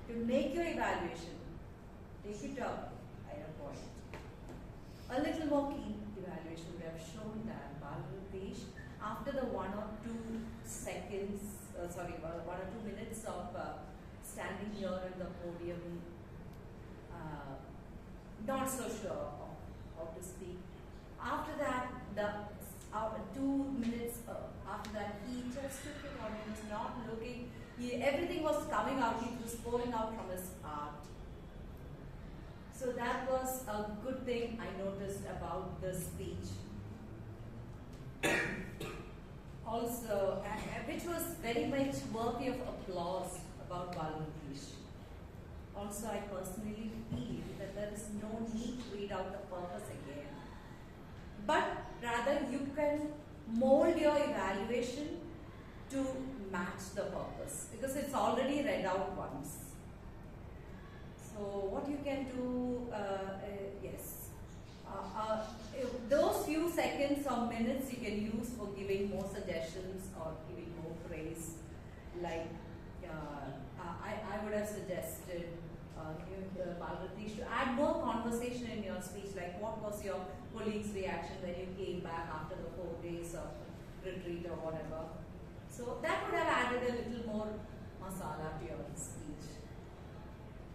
to make your evaluation, take it up a higher point. A little more keen evaluation would have shown that Bala Riteesh, after the 1 or 2 seconds, 1 or 2 minutes of standing here at the podium, not so sure of how to speak. After that, 2 minutes after that, he just took it on. He was not looking. Everything was coming out. It was pouring out from his heart. So that was a good thing I noticed about the speech. Also, which was very much worthy of applause about Bala Riteesh. Also, I personally feel that there is no need to read out the purpose again. But rather, you can mold your evaluation to match the purpose because it's already read out once. So what you can do, those few seconds or minutes you can use for giving more suggestions or giving more praise. Like I would have suggested Riteesh, to add more conversation in your speech, like what was your colleague's reaction when you came back after the 4 days of retreat or whatever. So that would have added a little more masala to your speech.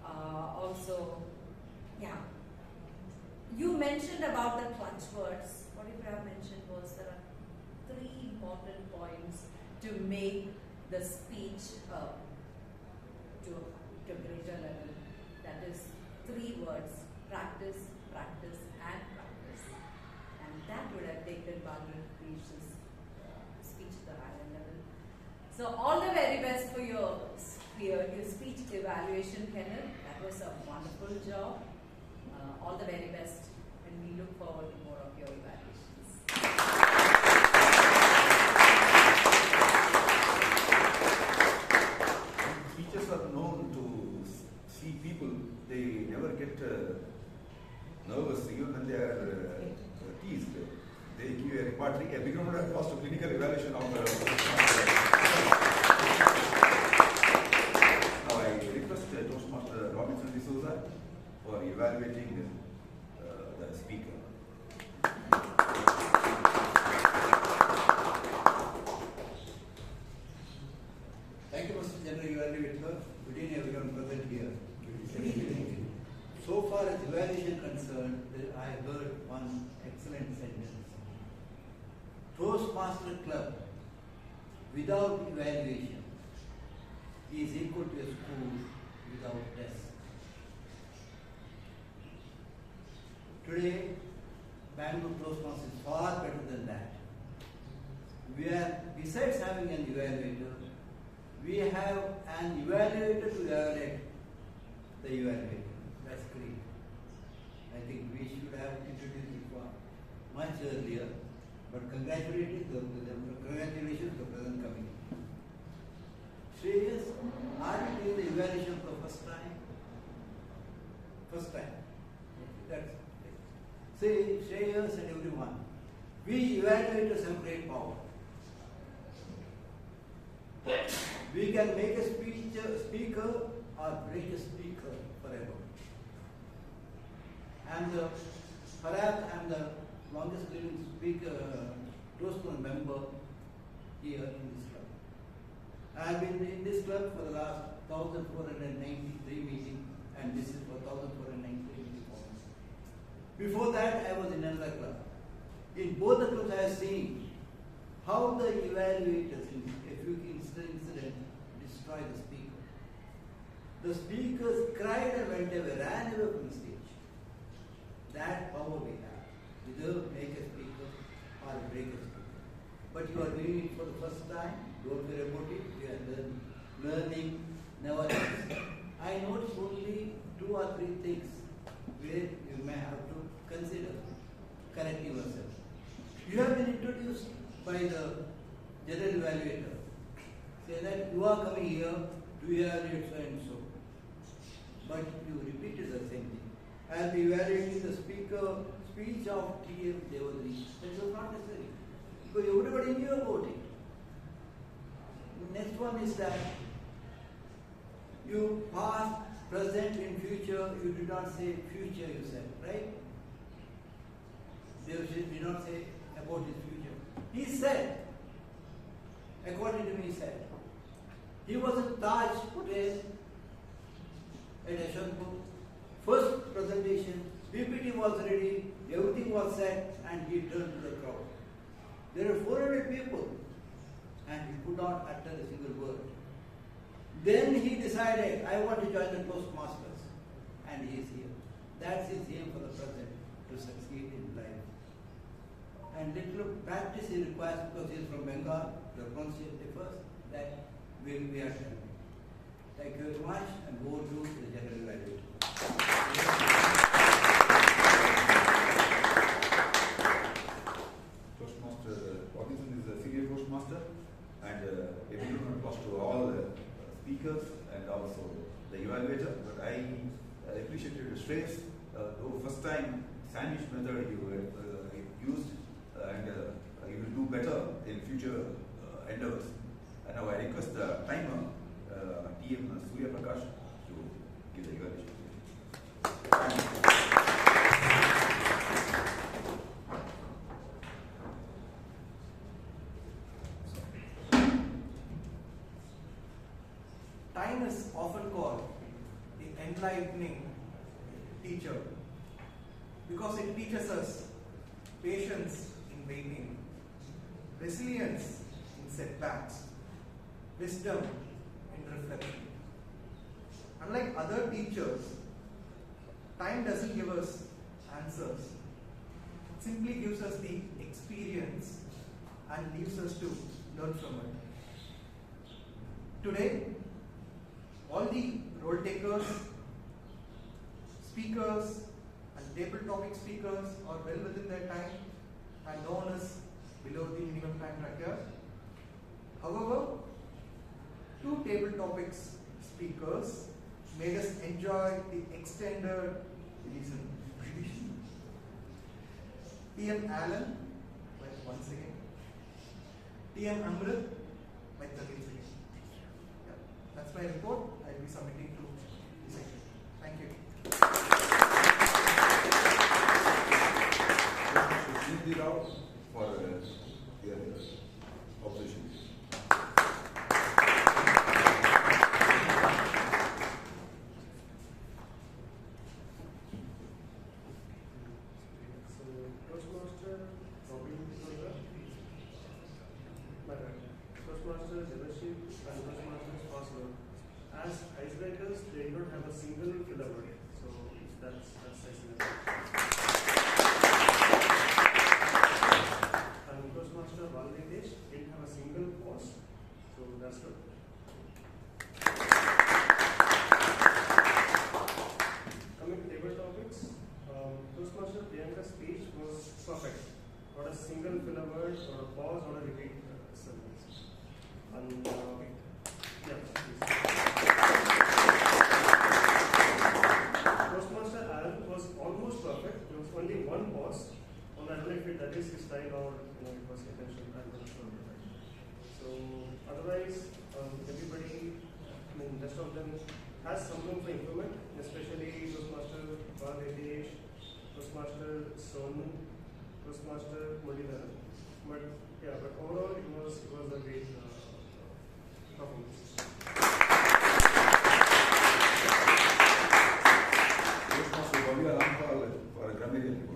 Also, yeah, you mentioned about the clutch words. What you have mentioned was there are 3 important points to make the speech to a greater level. That is 3 words: practice, practice, and practice. And that would have taken Bangalore Toastmasters speech to the higher level. So all the very best for your speech evaluation, Kenneth. That was a wonderful job. All the very best, and we look forward to more of your evaluations. Teachers are known to see people, they never get nervous even when they are teased. They give a repertory. A big round of applause to clinical evaluation of Now I request Toastmaster Robinson D'Souza for evaluating the speaker. Thank you, Mr. General Evaluator. Good evening, everyone present here. So far as evaluation concerned, I heard one excellent sentence. Toastmaster Club without evaluation is equal to a school without tests. Today, Bangalore Toastmasters is far better than that. We are, besides having an evaluator, we have an evaluator to evaluate the evaluator. That's great. I think we should have introduced it much earlier, but congratulations to the present committee. Shreyas, are you doing the evaluation for the first time? First time. That's say Shreyas and everyone. We evaluators have great power. We can make a speaker or break a speaker forever. Perhaps I'm the longest living speaker, Toastmaster member here in this club. I have been in this club for the last 1,493 meetings, and this is for 1,493 meetings. Before that, I was in another club. In both the clubs, I have seen how the evaluators in a few incident destroy the speaker. The speakers cried and went away, ran away from the stage. That power we have. Either make a speaker or break a speaker. But you are doing it for the first time. Don't worry about it. You are learning, never ends. I noticed only 2 or 3 things where you may have to consider correcting yourself. You have been introduced by the general evaluator. Say that you are coming here to evaluate so and so. But you repeated the same thing. I will be evaluating the speech of TM Debasish. That was not necessary. Because everybody knew about it. The next one is that you past, present, and future, you did not say future, you said, right? Debasish did not say about his future. He said, according to me, he said, he was a Taj Hotel at Ashantpur. First presentation, PPT was ready, everything was set, and he turned to the crowd. There were 400 people, and he could not utter a single word. Then he decided, I want to join the Toastmasters, and he is here. That's his aim for the present, to succeed in life. And little practice he requires because he is from Bengal, the pronunciation differs, that we are telling. Thank you very much, and go to the general evaluator. Toastmaster Robinson is a senior Toastmaster, and a big round of applause to all the speakers and also the evaluator. But I appreciated Shreyas, though first time sandwich method you used, and you will do better in future endeavors. And now I request the timer, TM Surya Prakash, to give the evaluation. enlightening teacher because it teaches us patience in waiting, resilience in setbacks, wisdom in reflection. Unlike other teachers, time doesn't give us answers. It simply gives us the experience and leaves us to learn from it. Today, all the role takers, speakers, and table topic speakers are well within their time and no one is below the minimum time required. However, two table topics speakers made us enjoy the extended reason. PM Alan by 1 second. PM Amrith by 13 seconds. Yeah, that's my report. I'll be submitting to the secretary. Thank you. Srinidhi R for your opposition. Toastmaster Debasish and Toastmasters Fazlur. As icebreakers, they don't have a single filler word. So that's icebreaker. And Toastmaster Riteesh didn't have a single pause. So that's good. Coming to table topics, Toastmaster Priyanka's speech was perfect. Not a single filler word or a pause or a repeat sentence. And yeah, Toastmaster Alan was almost perfect. There was only one pause. And I don't know if that is his style or it was intentional. I'm not sure. So otherwise, everybody, rest of them has some room for improvement, especially Toastmaster Riteesh, Toastmaster Sonal, Toastmaster Muralidharan. But yeah, but overall it was a great performance. Toastmaster Bala for a grammarian report.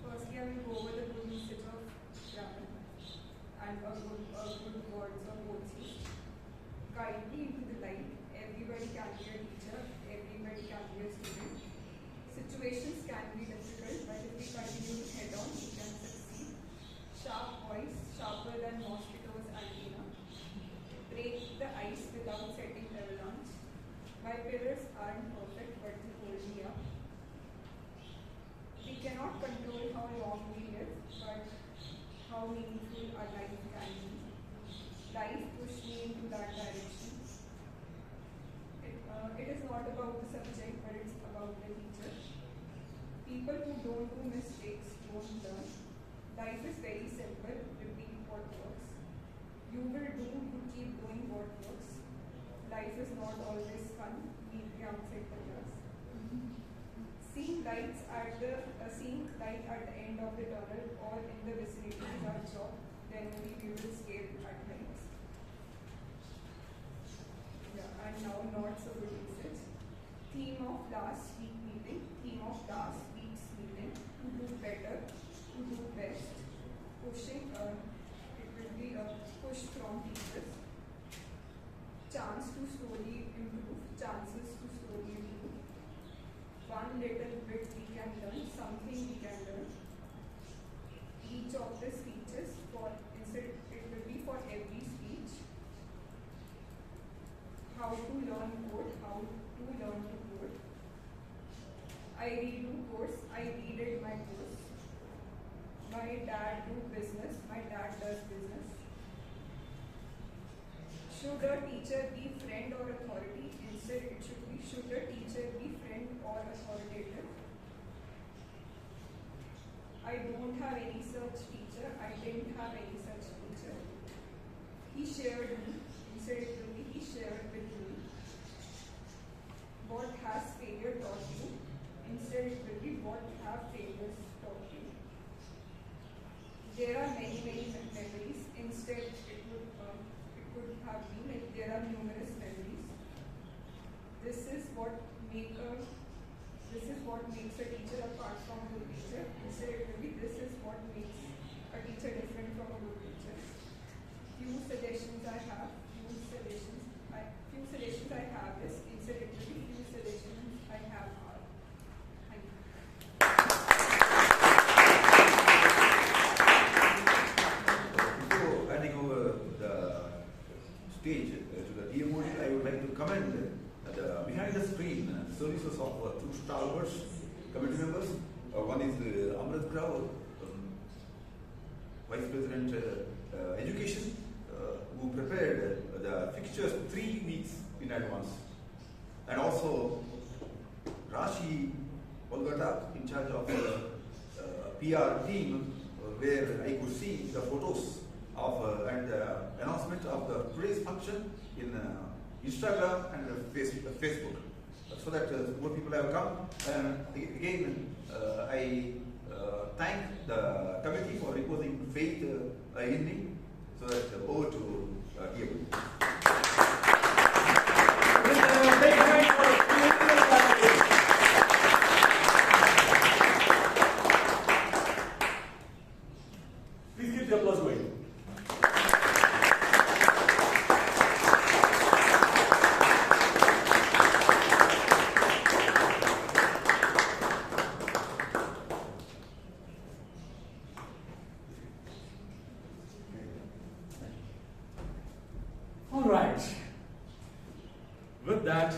Firstly, I will go over the good usage of grammar and good words or Moncy. Guide me into the light. Everybody can be a teacher. Everybody can be a student. Situations can be difficult, but if we continue to head on, we can succeed. Sharp voice, sharper than mosquitoes antenna. Break the ice without setting avalanche. My pillars aren't perfect, but they hold me up. We cannot control how long we live, but how meaningful our life can be. Life pushed me into that direction. It is not about the subject, but it's about the teacher. People who don't do mistakes don't learn. Life is very simple. Repeat what works. You will do, you keep doing what works. Life is not always fun. Meet the outside the class. Seeing light at the end of the tunnel or in the vicinity is our job. Then only we will escape at night. Yeah, and now not so good usage. Theme of last week's meeting. To do better, to do best. Pushing. It will be a push from teachers. Chance to slowly improve. Chances to slowly improve. One little bit we can learn, something we can learn. Each of the speeches, instead it will be for every speech. How to learn code, how to learn to code. I redo course, I redid my course. My dad do business, my dad does business. Should a teacher be friend or authority? Instead it should be, should a teacher be friend or authoritative? I don't have any such teacher, I didn't have any such teacher. He shared me, instead it will be he shared with me. What has failure taught you? Instead it will be what have failure there are numerous memories. This is what makes a teacher apart from a good teacher. Instead, it will be this is what makes a teacher different from a good teacher. Few suggestions I have is instead it will be few suggestions I have are. Thank you. Before handing over the stage to the DMO, I would like to commend behind the screen services of two stalwarts committee members. One is Amrith Kaur, Vice President Education, who prepared the fixtures 3 weeks in advance. And also Rashi Olgata, in charge of PR team, where I could see the photos of and the announcement of the today's function in Instagram and Facebook, so that more people have come. And again, I thank the committee for reposing faith in me, so that over to Diego. Please keep the applause going. All right. With that,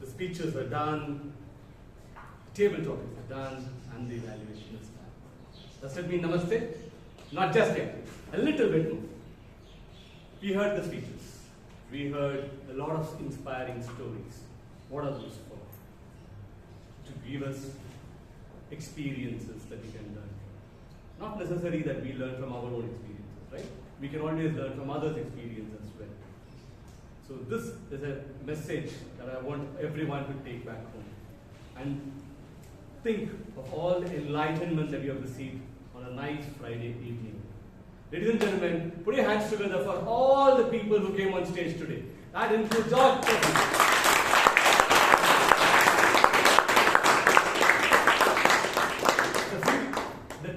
the speeches are done, table topics are done, and the evaluation is done. Does that mean namaste? Not just yet. A little bit more. We heard the speeches. We heard a lot of inspiring stories. What are those for? To give us experiences that we can learn from. Not necessary that we learn from our own experiences, right? We can always learn from others' experiences as well. So this is a message that I want everyone to take back home. And think of all the enlightenment that you have received on a nice Friday evening. Ladies and gentlemen, put your hands together for all the people who came on stage today. That includes all people.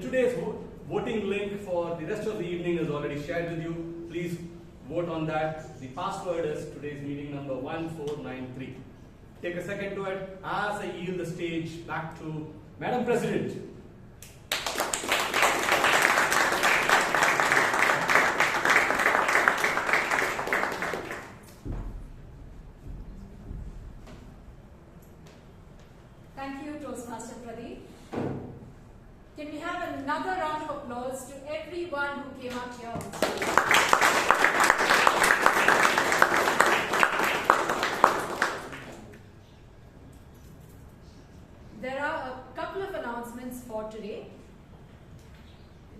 Today's voting link for the rest of the evening is already shared with you. Please vote on that. The password is today's meeting number 1493. Take a second to it as I yield the stage back to Madam President. Thank you, Toastmaster Pradeep. Can we have another round of applause to everyone who came up here on stage? There are a couple of announcements for today.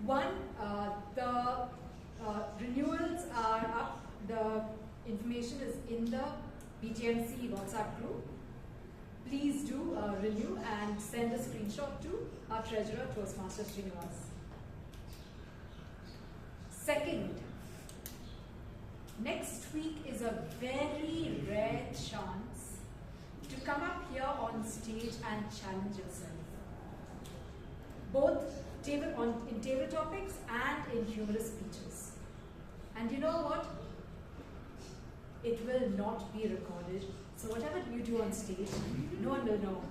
One, the renewals are up. The information is in the BTMC WhatsApp group. Please do renew and send a screenshot to our treasurer, Toastmaster Srinivas. Second, next week is a very rare chance to come up here on stage and challenge yourself, both in table topics and in humorous speeches. And you know what? It will not be recorded. So whatever you do on stage, no one will know.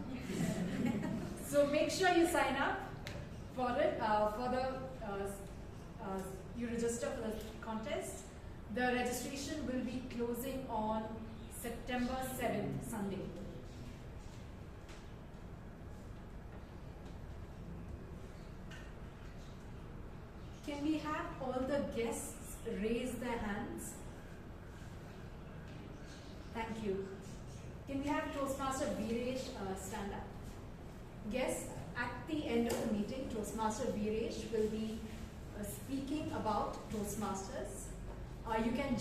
So make sure you sign up for it. You register for the contest. The registration will be closing on September 7th, Sunday. Can we have all the guests raise their hands? Thank you. Can we have Toastmaster Veeresh stand up? Yes, at the end of the meeting, Toastmaster Veeresh will be speaking about Toastmasters. You can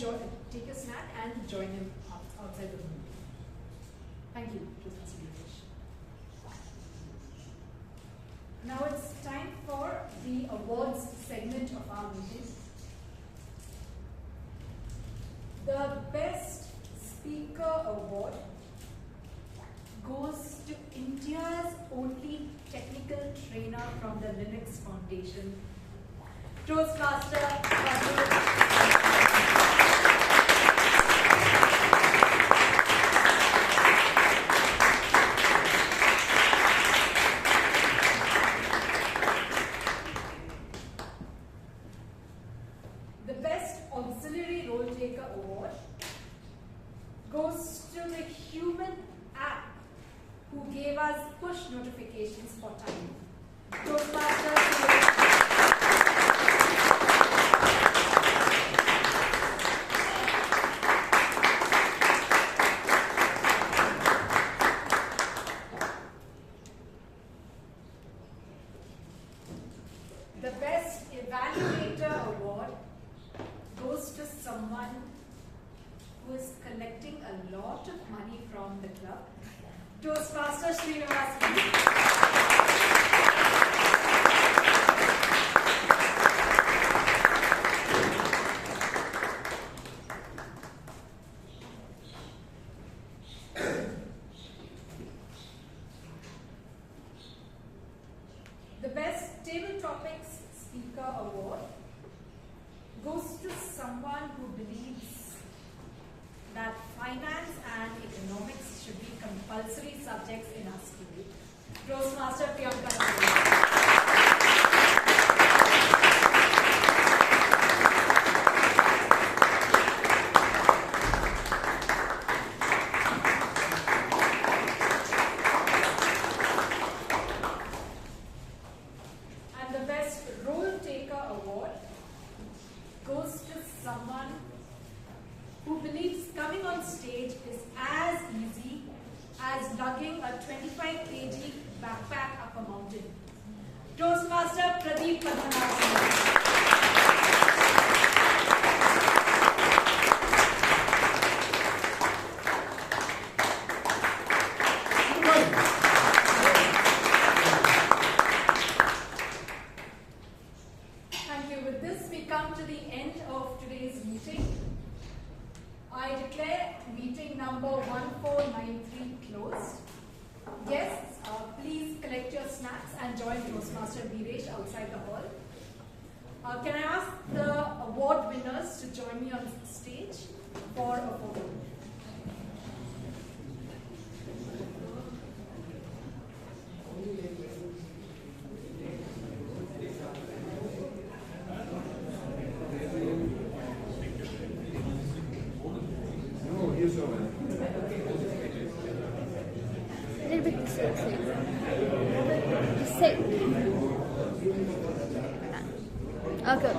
take a snack and join him outside the room. Thank you, Toastmaster Veeresh. Now it's time for the awards segment of our meeting. The award goes to India's only technical trainer from the Linux Foundation, Toastmaster Fazlur. The Best Auxiliary Role Taker Award goes to the human app who gave us push notifications for time. Toastmasters. The Best Evaluator Award goes to someone who is collecting a lot of money from the club. Toastmaster Srinivas V. The Best Table Topics Speaker Award goes to someone who believes that finance and economics should be compulsory subjects in our school. Toastmaster Priyanka. And the Best Role Taker Award goes to someone who believes coming on stage is as easy as lugging a 25 kg backpack up a mountain. Toastmaster Pradeep Padmanabhan. Thank you. With this, we come to the end of today's meeting. I declare meeting number 1493 closed. Guests, please collect your snacks and join Toastmaster Veeresh outside the hall. Can I ask the award winners to join me on stage for a photo? A little bit sick. Sick. Okay.